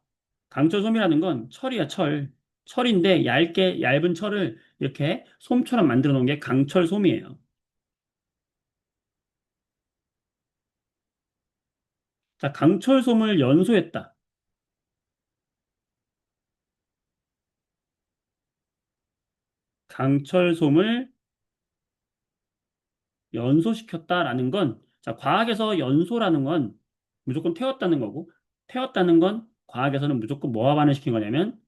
강철솜이라는 건 철이야, 철. 철인데 얇게, 얇은 철을 이렇게 솜처럼 만들어 놓은 게 강철솜이에요. 자, 강철솜을 연소했다. 강철솜을 연소시켰다라는 건, 자, 과학에서 연소라는 건 무조건 태웠다는 거고, 태웠다는 건 과학에서는 무조건 뭐와 반응시킨 거냐면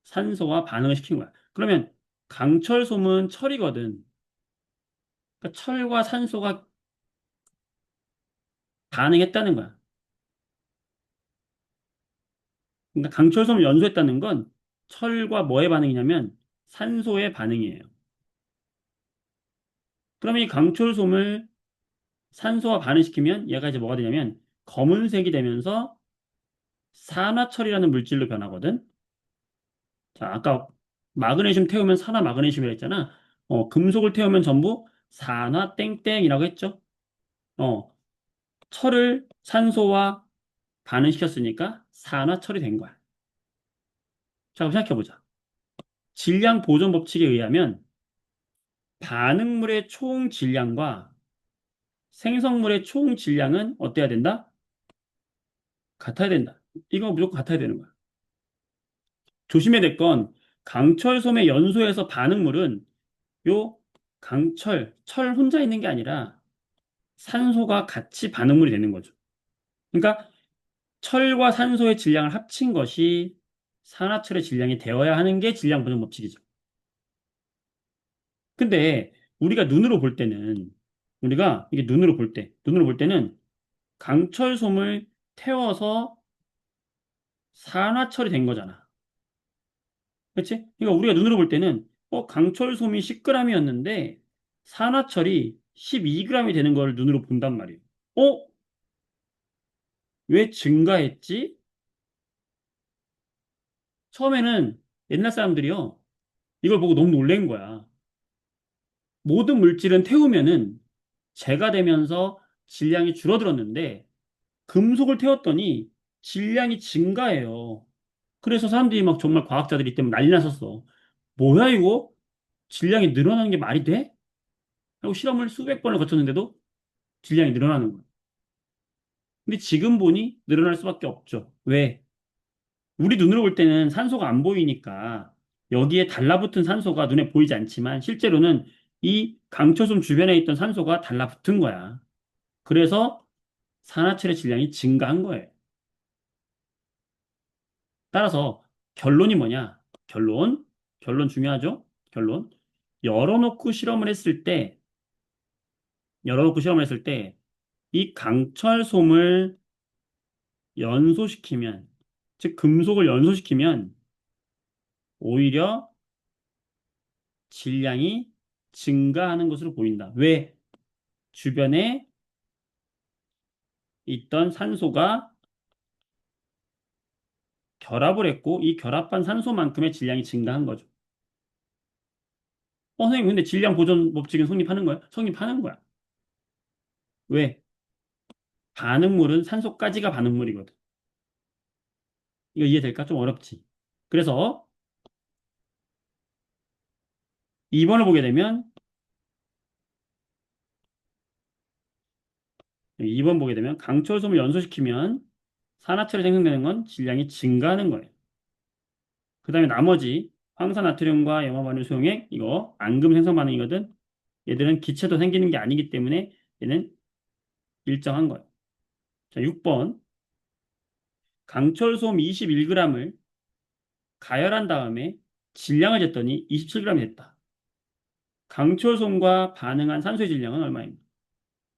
산소와 반응을 시킨 거야. 그러면 강철솜은 철이거든. 그러니까 철과 산소가 반응했다는 거야. 그러니까 강철솜을 연소했다는 건 철과 뭐의 반응이냐면 산소의 반응이에요. 그러면 이 강철솜을 산소와 반응시키면 얘가 이제 뭐가 되냐면 검은색이 되면서 산화철이라는 물질로 변하거든. 자, 아까 마그네슘 태우면 산화 마그네슘이라 했잖아. 금속을 태우면 전부 산화 땡땡이라고 했죠. 어, 철을 산소와 반응시켰으니까 산화철이 된 거야. 자, 그럼 생각해보자. 질량 보존 법칙에 의하면 반응물의 총 질량과 생성물의 총 질량은 어때야 된다? 같아야 된다. 이거 무조건 같아야 되는 거야. 조심해야 될 건 강철솜의 연소에서 반응물은 요 철 혼자 있는 게 아니라 산소가 같이 반응물이 되는 거죠. 그러니까 철과 산소의 질량을 합친 것이 산화철의 질량이 되어야 하는 게 질량 보존 법칙이죠. 근데 우리가 눈으로 볼 때는 우리가 이게 눈으로 볼 때는 강철솜을 태워서 산화철이 된 거잖아. 그렇지? 그러니까 우리가 눈으로 볼 때는 강철솜이 10g이었는데 산화철이 12g이 되는 걸 눈으로 본단 말이에요. 어? 왜 증가했지? 처음에는 옛날 사람들이요. 이걸 보고 너무 놀란 거야. 모든 물질은 태우면은 재가 되면서 질량이 줄어들었는데 금속을 태웠더니 질량이 증가해요. 그래서 사람들이 막 정말 과학자들이 때문에 난리 났었어. 뭐야 이거? 질량이 늘어나는 게 말이 돼? 하고 실험을 수백 번을 거쳤는데도 질량이 늘어나는 거야. 근데 지금 보니 늘어날 수밖에 없죠. 왜? 우리 눈으로 볼 때는 산소가 안 보이니까 여기에 달라붙은 산소가 눈에 보이지 않지만 실제로는 이 강초소 주변에 있던 산소가 달라붙은 거야. 그래서 산화철의 질량이 증가한 거예요. 따라서 결론이 뭐냐? 결론 중요하죠? 결론. 열어놓고 실험을 했을 때, 열어놓고 실험을 했을 때, 이 강철솜을 연소시키면, 즉 금속을 연소시키면 오히려 질량이 증가하는 것으로 보인다. 왜? 주변에 있던 산소가 결합을 했고 이 결합한 산소만큼의 질량이 증가한 거죠. 선생님, 근데 질량 보존 법칙은 성립하는 거야? 성립하는 거야. 왜? 반응물은 산소까지가 반응물이거든. 이거 이해될까? 좀 어렵지. 그래서 2번을 보게 되면 2번 보게 되면 강철솜을 연소시키면 산화철이 생성되는 건 질량이 증가하는 거예요. 그 다음에 나머지 황산나트륨과 염화반응 수용액 이거 앙금 생성 반응이거든. 얘들은 기체도 생기는 게 아니기 때문에 얘는 일정한 거예요. 자, 6번 강철솜 21g을 가열한 다음에 질량을 쟀더니 27g이 됐다. 강철솜과 반응한 산소의 질량은 얼마입니까?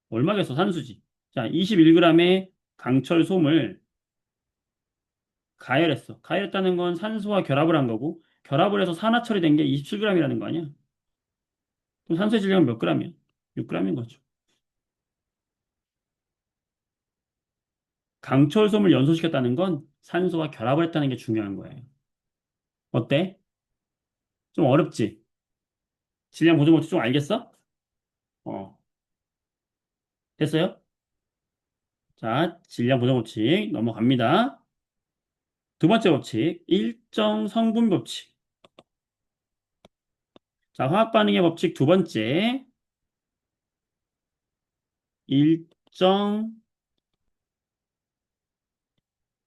얼마겠어, 산수지. 자, 21g의 강철솜을 가열했어. 가열했다는 건 산소와 결합을 한 거고, 결합을 해서 산화철이 된 게 27g이라는 거 아니야? 그럼 산소의 질량은 몇 g이야? 6g인 거죠. 강철솜을 연소시켰다는 건 산소와 결합을 했다는 게 중요한 거예요. 어때? 좀 어렵지? 질량 보존 법칙 좀 알겠어? 어, 됐어요? 자, 질량 보존 법칙 넘어갑니다. 두 번째 법칙, 일정 성분 법칙. 자, 화학 반응의 법칙 두 번째, 일정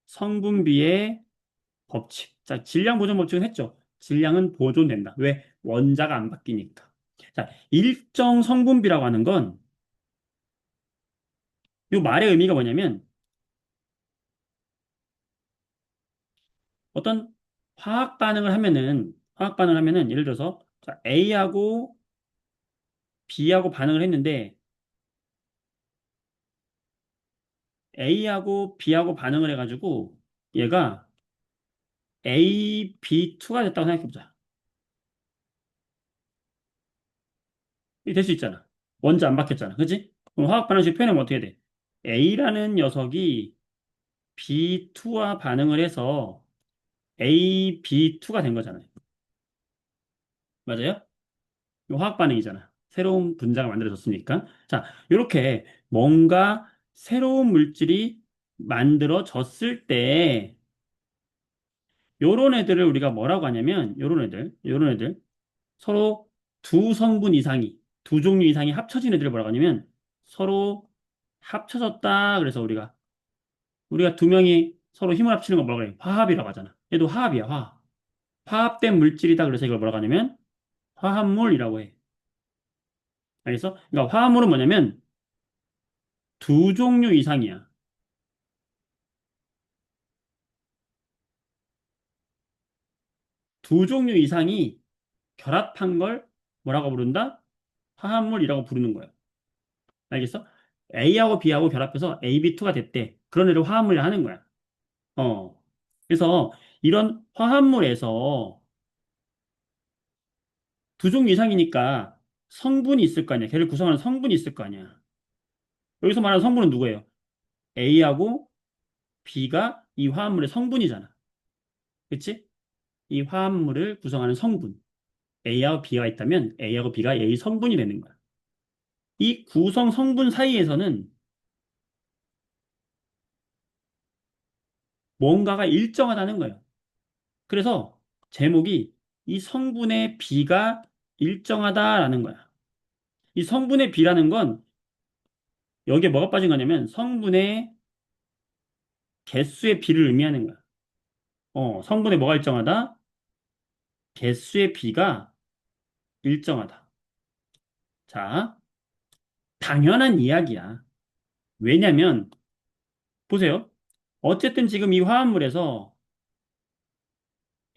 성분비의 법칙. 자, 질량 보존 법칙은 했죠. 질량은 보존된다. 왜? 원자가 안 바뀌니까. 자, 일정 성분비라고 하는 건, 이 말의 의미가 뭐냐면, 어떤 화학 반응을 하면은, 예를 들어서, 자, A하고 B하고 반응을 했는데, A하고 B하고 반응을 해가지고, 얘가 AB2가 됐다고 생각해보자. 이게 될 수 있잖아. 원자 안 바뀌었잖아. 그지? 그럼 화학 반응식 표현하면 어떻게 돼? A라는 녀석이 B2와 반응을 해서 AB2가 된 거잖아요. 맞아요? 이거 화학 반응이잖아. 새로운 분자가 만들어졌으니까. 자, 이렇게 뭔가 새로운 물질이 만들어졌을 때, 요런 애들을 우리가 뭐라고 하냐면, 요런 애들, 서로 두 성분 이상이, 두 종류 이상이 합쳐진 애들을 뭐라고 하냐면, 서로 합쳐졌다. 그래서 우리가 두 명이 서로 힘을 합치는 거 뭐라고 그래? 화합이라고 하잖아. 얘도 화합이야, 화합. 화합된 물질이다. 그래서 이걸 뭐라고 하냐면, 화합물이라고 해. 알겠어? 그러니까 화합물은 뭐냐면, 두 종류 이상이야. 두 종류 이상이 결합한 걸 뭐라고 부른다? 화합물이라고 부르는 거야. 알겠어? A하고 B하고 결합해서 AB2가 됐대. 그런 애를 화합물이라 하는 거야. 어. 그래서 이런 화합물에서 두 종류 이상이니까 성분이 있을 거 아니야. 걔를 구성하는 성분이 있을 거 아니야. 여기서 말하는 성분은 누구예요? A하고 B가 이 화합물의 성분이잖아. 그치? 이 화합물을 구성하는 성분. A하고 B가 있다면 A하고 B가 A 성분이 되는 거야. 이 구성 성분 사이에서는 뭔가가 일정하다는 거예요. 그래서 제목이 이 성분의 비가 일정하다라는 거야. 이 성분의 비라는 건 여기에 뭐가 빠진 거냐면 성분의 개수의 비를 의미하는 거야. 성분의 뭐가 일정하다? 개수의 비가 일정하다. 자, 당연한 이야기야. 왜냐면, 보세요. 어쨌든 지금 이 화합물에서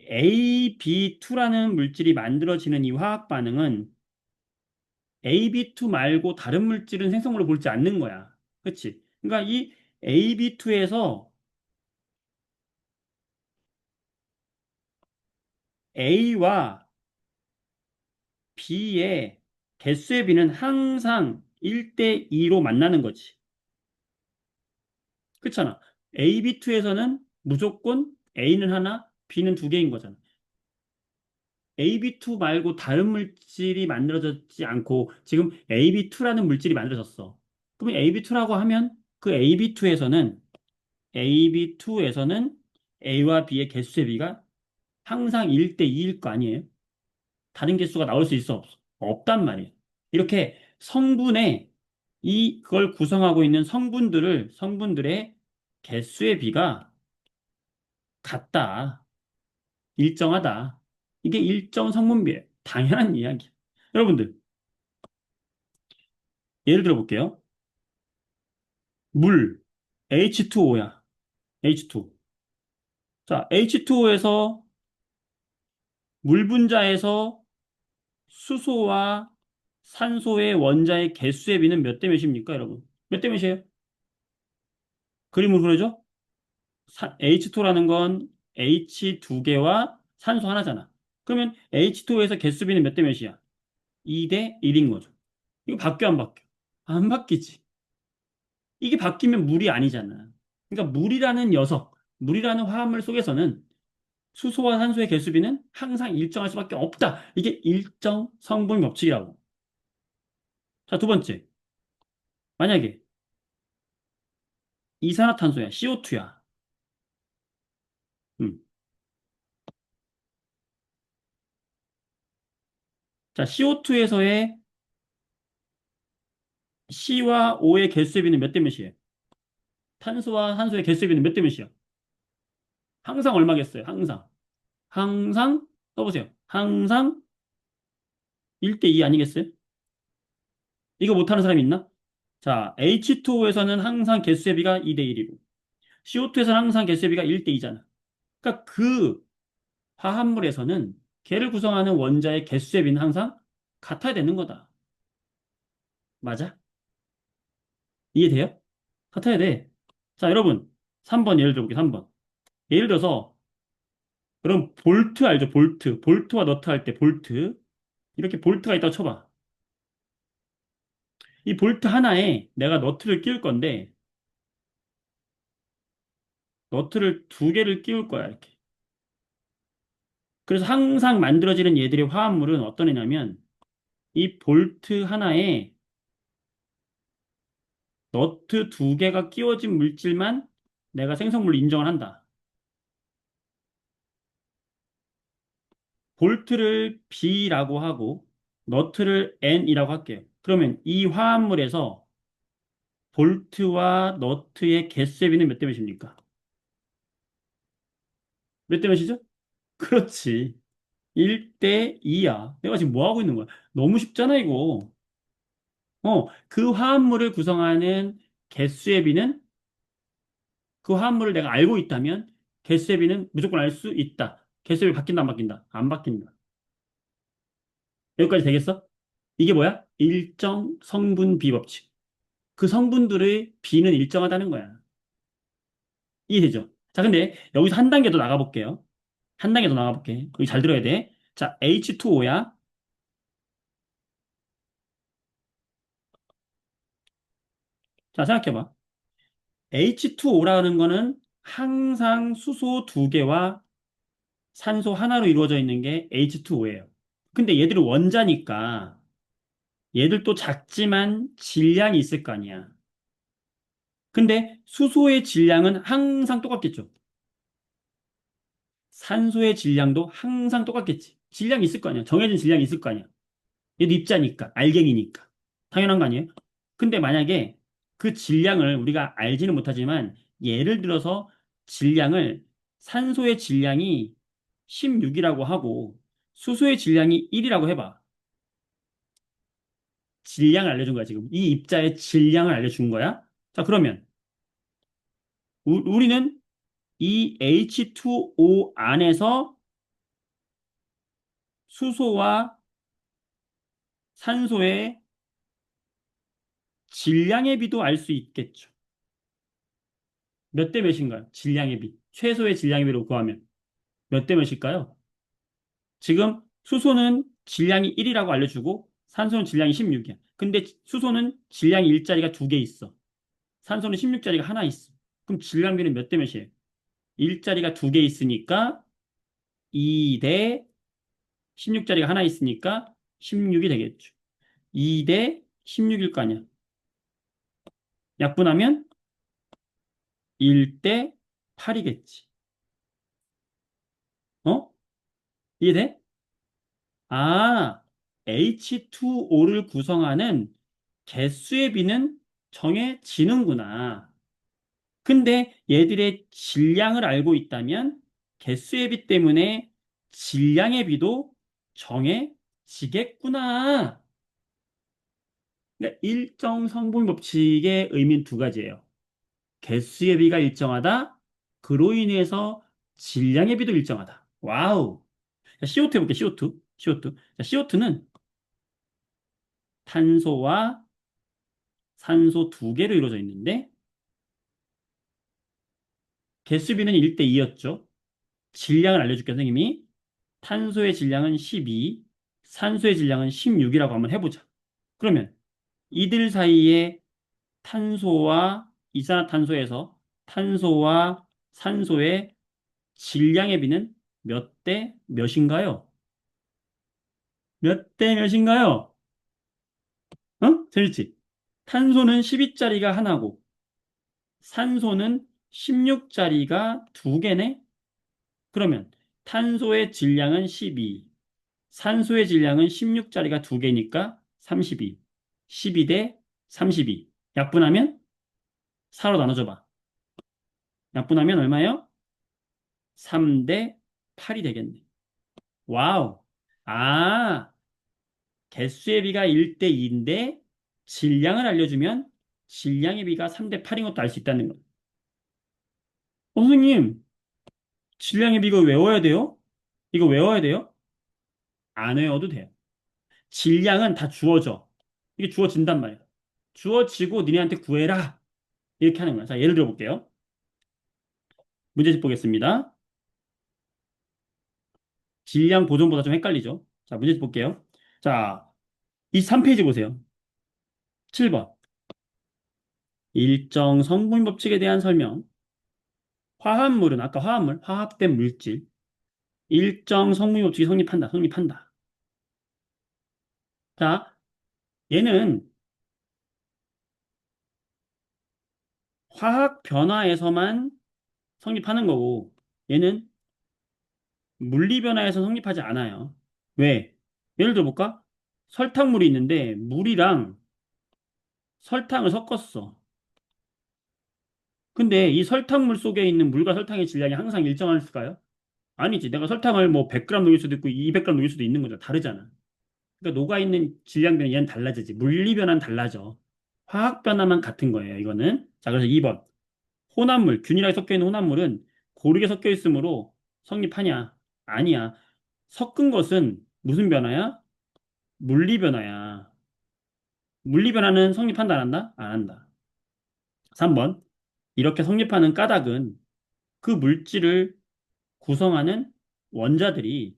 AB2라는 물질이 만들어지는 이 화학 반응은 AB2 말고 다른 물질은 생성물을 볼지 않는 거야. 그치? 그러니까 이 AB2에서 A와 B의 개수의 비는 항상 1대 2로 만나는 거지. 그렇잖아. AB2에서는 무조건 A는 하나, B는 두 개인 거잖아. AB2 말고 다른 물질이 만들어졌지 않고 지금 AB2라는 물질이 만들어졌어. 그러면 AB2라고 하면 그 AB2에서는 A와 B의 개수의 비가 항상 1대 2일 거 아니에요? 다른 개수가 나올 수 있어? 없어? 없단 말이에요. 이렇게 성분의 이걸 구성하고 있는 성분들의 개수의 비가 같다. 일정하다. 이게 일정 성분비예요. 당연한 이야기야. 여러분들, 예를 들어 볼게요. 물, H2O야. H2O. 자, H2O에서 물 분자에서 수소와 산소의 원자의 개수의 비는 몇 대 몇입니까, 여러분? 몇 대 몇이에요? 그림을 그려줘? H2라는 건 H 두 개와 산소 하나잖아. 그러면 H2에서 개수비는 몇 대 몇이야? 2 대 1인 거죠. 이거 바뀌어, 안 바뀌어? 안 바뀌지. 이게 바뀌면 물이 아니잖아. 그러니까 물이라는 화합물 속에서는 수소와 산소의 개수비는 항상 일정할 수밖에 없다. 이게 일정 성분 법칙이라고. 자, 두 번째. 만약에 이산화탄소야, CO2야. 자, CO2에서의 C와 O의 개수비는 몇 대 몇이에요? 탄소와 산소의 개수비는 몇 대 몇이야? 항상 얼마겠어요? 항상 써보세요. 항상 1대 2 아니겠어요? 이거 못하는 사람이 있나? 자, H2O에서는 항상 개수의 비가 2대 1이고 CO2에서는 항상 개수의 비가 1대 2잖아. 그러니까 그 화합물에서는 걔를 구성하는 원자의 개수의 비는 항상 같아야 되는 거다. 맞아? 이해돼요? 같아야 돼. 자, 여러분. 3번 예를 들어볼게요. 3번. 예를 들어서 그럼 볼트 알죠? 볼트. 볼트와 너트 할 때 볼트. 이렇게 볼트가 있다고 쳐봐. 이 볼트 하나에 내가 너트를 끼울 건데 너트를 두 개를 끼울 거야, 이렇게. 그래서 항상 만들어지는 얘들의 화합물은 어떤 애냐면 이 볼트 하나에 너트 두 개가 끼워진 물질만 내가 생성물로 인정을 한다. 볼트를 B라고 하고 너트를 N이라고 할게요. 그러면 이 화합물에서 볼트와 너트의 개수비는 몇 대 몇입니까? 몇 대 몇이죠? 그렇지. 1대 2야. 내가 지금 뭐 하고 있는 거야? 너무 쉽잖아, 이거. 그 화합물을 구성하는 개수의 비는 그 화합물을 내가 알고 있다면 개수의 비는 무조건 알 수 있다. 개수의 비 바뀐다, 안 바뀐다? 안 바뀐다. 여기까지 되겠어? 이게 뭐야? 일정 성분 비법칙. 그 성분들의 비는 일정하다는 거야. 이해되죠? 자, 근데 여기서 한 단계 더 나가볼게요. 한 단계 더 나가볼게. 여기 잘 들어야 돼. 자, H2O야. 자, 생각해봐. H2O라는 거는 항상 수소 두 개와 산소 하나로 이루어져 있는 게 H2O예요. 근데 얘들은 원자니까 얘들 또 작지만 질량이 있을 거 아니야. 근데 수소의 질량은 항상 똑같겠죠. 산소의 질량도 항상 똑같겠지. 질량이 있을 거 아니야. 정해진 질량이 있을 거 아니야. 얘도 입자니까, 알갱이니까. 당연한 거 아니에요? 근데 만약에 그 질량을 우리가 알지는 못하지만 예를 들어서 질량을 산소의 질량이 16이라고 하고 수소의 질량이 1이라고 해봐. 질량을 알려준 거야, 지금. 이 입자의 질량을 알려준 거야. 자, 그러면 우리는 이 H2O 안에서 수소와 산소의 질량의 비도 알 수 있겠죠. 몇 대 몇인가요? 질량의 비. 최소의 질량의 비로 구하면 몇 대 몇일까요? 지금 수소는 질량이 1이라고 알려주고 산소는 질량이 16이야. 근데 수소는 질량이 1짜리가 두 개 있어. 산소는 16짜리가 하나 있어. 그럼 질량비는 몇 대 몇이에요? 1짜리가 두 개 있으니까 2대 16짜리가 하나 있으니까 16이 되겠죠. 2대 16일 거 아니야. 약분하면 1대 8이겠지. 어? 이해돼? 아, H2O를 구성하는 개수의 비는 정해지는구나. 근데 얘들의 질량을 알고 있다면 개수의 비 때문에 질량의 비도 정해지겠구나. 그러니까 일정 성분 법칙의 의미는 두 가지예요. 개수의 비가 일정하다. 그로 인해서 질량의 비도 일정하다. 와우. 자, CO2 해볼게, CO2. CO2. 자, CO2는 탄소와 산소 두 개로 이루어져 있는데, 개수비는 1대 2였죠. 질량을 알려줄게, 선생님이. 탄소의 질량은 12, 산소의 질량은 16이라고 한번 해보자. 그러면 이들 사이에 탄소와 이산화탄소에서 탄소와 산소의 질량의 비는 몇 대 몇인가요? 몇 대 몇인가요? 어? 재밌지? 탄소는 12짜리가 하나고 산소는 16짜리가 두 개네? 그러면 탄소의 질량은 12, 산소의 질량은 16짜리가 두 개니까 32. 12 대 32. 약분하면 4로 나눠줘봐. 약분하면 얼마예요? 3 대 8이 되겠네. 와우. 아, 개수의 비가 1대 2인데 질량을 알려주면 질량의 비가 3 대 8인 것도 알 수 있다는 거예요. 선생님, 질량의 비 이거 외워야 돼요? 이거 외워야 돼요? 안 외워도 돼요. 질량은 다 주어져. 이게 주어진단 말이야. 주어지고 니네한테 구해라. 이렇게 하는 거야. 자, 예를 들어 볼게요. 문제집 보겠습니다. 질량 보존보다 좀 헷갈리죠? 자, 문제집 볼게요. 자, 이 3페이지 보세요. 7번. 일정 성분 법칙에 대한 설명. 화합물은, 아까 화합물, 화합된 물질. 일정 성분 법칙이 성립한다. 성립한다. 자, 얘는 화학 변화에서만 성립하는 거고, 얘는 물리 변화에서 성립하지 않아요. 왜? 예를 들어볼까? 설탕물이 있는데, 물이랑 설탕을 섞었어. 근데 이 설탕물 속에 있는 물과 설탕의 질량이 항상 일정할까요? 아니지. 내가 설탕을 뭐 100g 녹일 수도 있고 200g 녹일 수도 있는 거죠. 다르잖아. 그러니까 녹아있는 질량변은 얘는 달라지지. 물리 변화는 달라져. 화학 변화만 같은 거예요. 이거는. 자, 그래서 2번. 혼합물, 균일하게 섞여 있는 혼합물은 고르게 섞여 있으므로 성립하냐? 아니야. 섞은 것은 무슨 변화야? 물리 변화야. 물리 변화는 성립한다, 안 한다? 안 한다. 3번. 이렇게 성립하는 까닭은 그 물질을 구성하는 원자들이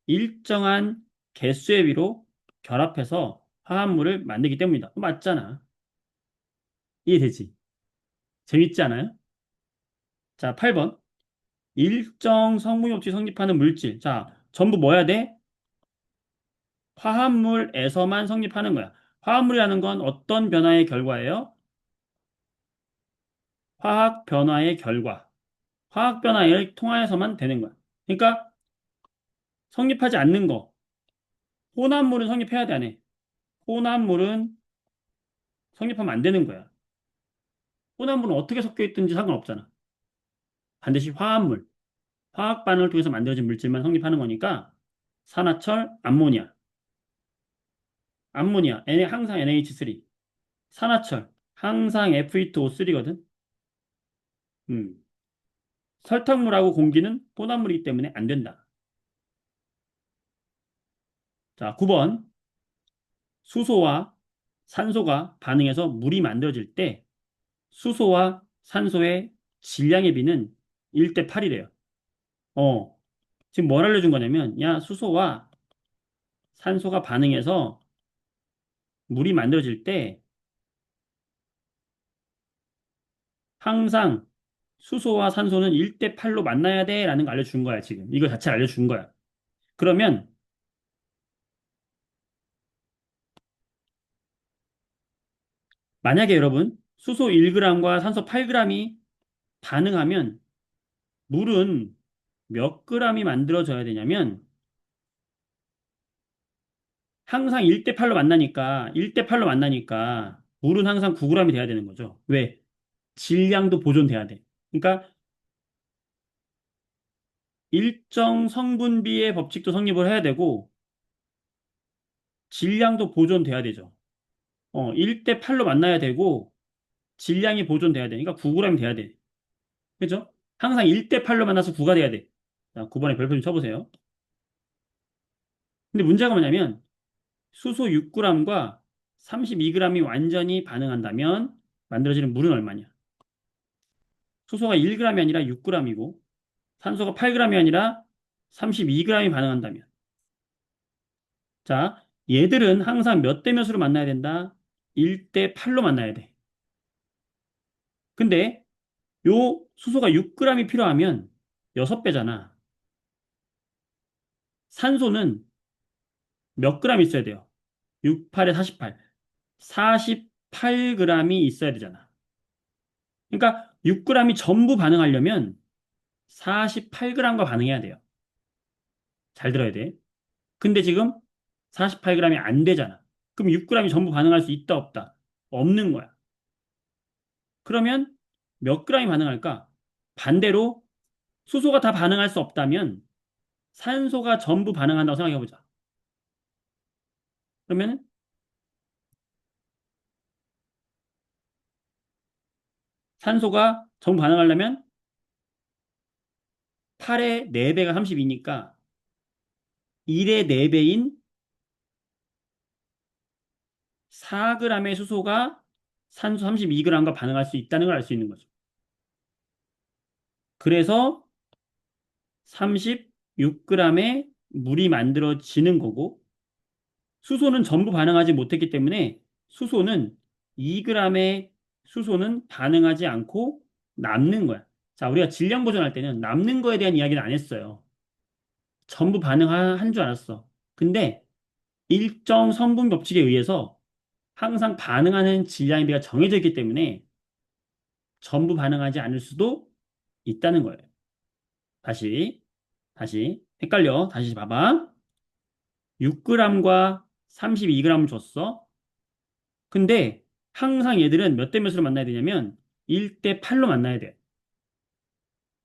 일정한 개수의 비로 결합해서 화합물을 만들기 때문이다. 맞잖아. 이해되지? 재밌지 않아요? 자, 8번. 일정 성분이 없이 성립하는 물질. 자, 전부 뭐 해야 돼? 화합물에서만 성립하는 거야. 화합물이라는 건 어떤 변화의 결과예요? 화학 변화의 결과. 화학 변화를 통하여서만 되는 거야. 그러니까 성립하지 않는 거. 혼합물은 성립해야 돼, 안 해? 혼합물은 성립하면 안 되는 거야. 혼합물은 어떻게 섞여 있든지 상관없잖아. 반드시 화합물, 화학 반응을 통해서 만들어진 물질만 성립하는 거니까 산화철, 암모니아, 암모니아, 항상 NH3, 산화철, 항상 Fe2O3거든. 음. 설탕물하고 공기는 혼합물이기 때문에 안 된다. 자, 9번. 수소와 산소가 반응해서 물이 만들어질 때 수소와 산소의 질량의 비는 1대 8이래요. 어, 지금 뭘 알려준 거냐면, 야, 수소와 산소가 반응해서 물이 만들어질 때 항상 수소와 산소는 1대 8로 만나야 돼 라는 거 알려준 거야, 지금. 이거 자체를 알려준 거야. 그러면 만약에 여러분 수소 1g과 산소 8g이 반응하면 물은 몇 g이 만들어져야 되냐면 항상 1대 8로 만나니까 1대 8로 만나니까 물은 항상 9g이 돼야 되는 거죠. 왜? 질량도 보존돼야 돼. 그러니까 일정 성분비의 법칙도 성립을 해야 되고 질량도 보존돼야 되죠. 1대 8로 만나야 되고 질량이 보존돼야 돼. 그러니까 9g이 돼야 돼. 그죠? 항상 1대 8로 만나서 9가 돼야 돼. 자, 9번에 별표 좀 쳐보세요. 근데 문제가 뭐냐면 수소 6g과 32g이 완전히 반응한다면 만들어지는 물은 얼마냐? 수소가 1g이 아니라 6g이고 산소가 8g이 아니라 32g이 반응한다면. 자, 얘들은 항상 몇 대 몇으로 만나야 된다? 1대 8로 만나야 돼. 근데 요 수소가 6g이 필요하면 6배잖아. 산소는 몇 g 있어야 돼요? 6, 8에 48. 48g이 있어야 되잖아. 그러니까 6g이 전부 반응하려면 48g과 반응해야 돼요. 잘 들어야 돼. 근데 지금 48g이 안 되잖아. 그럼 6g이 전부 반응할 수 있다, 없다? 없는 거야. 그러면 몇 g이 반응할까? 반대로 수소가 다 반응할 수 없다면 산소가 전부 반응한다고 생각해 보자. 그러면 산소가 전부 반응하려면 8의 4배가 32니까 1의 4배인 4g의 수소가 산소 32g과 반응할 수 있다는 걸 알 수 있는 거죠. 그래서 36g의 물이 만들어지는 거고 수소는 전부 반응하지 못했기 때문에 수소는 2g의 수소는 반응하지 않고 남는 거야. 자, 우리가 질량 보존할 때는 남는 거에 대한 이야기는 안 했어요. 전부 반응한 줄 알았어. 근데 일정 성분 법칙에 의해서 항상 반응하는 질량의 비가 정해져 있기 때문에 전부 반응하지 않을 수도 있다는 거예요. 다시, 다시. 헷갈려. 다시 봐봐. 6g과 32g 줬어. 근데 항상 얘들은 몇 대 몇으로 만나야 되냐면 1대 8로 만나야 돼.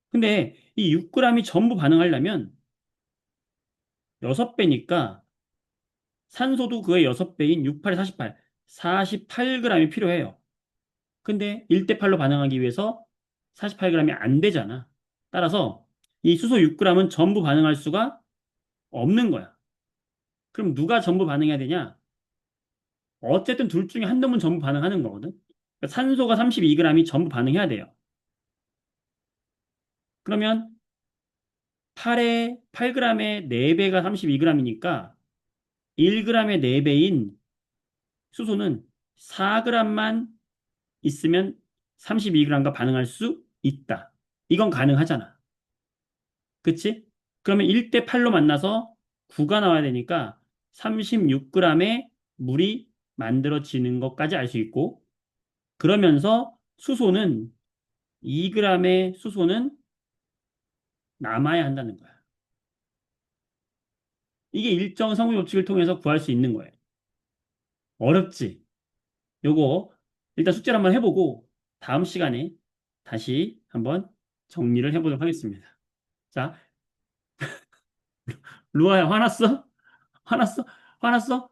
근데 이 6g이 전부 반응하려면 6배니까 산소도 그의 6배인 6, 8에 48, 48g이 필요해요. 근데 1대 8로 반응하기 위해서 48g이 안 되잖아. 따라서 이 수소 6g은 전부 반응할 수가 없는 거야. 그럼 누가 전부 반응해야 되냐? 어쨌든 둘 중에 한 놈은 전부 반응하는 거거든. 그러니까 산소가 32g이 전부 반응해야 돼요. 그러면 8g의 4배가 32g이니까 1g의 4배인 수소는 4g만 있으면 32g과 반응할 수 있다. 이건 가능하잖아. 그치? 그러면 1대 8로 만나서 9가 나와야 되니까 36g의 물이 만들어지는 것까지 알 수 있고 그러면서 수소는 2g의 수소는 남아야 한다는 거야. 이게 일정 성분 법칙을 통해서 구할 수 있는 거예요. 어렵지? 요거 일단 숙제를 한번 해보고 다음 시간에 다시 한번 정리를 해보도록 하겠습니다. 자, 루아야 화났어? 화났어? 화났어?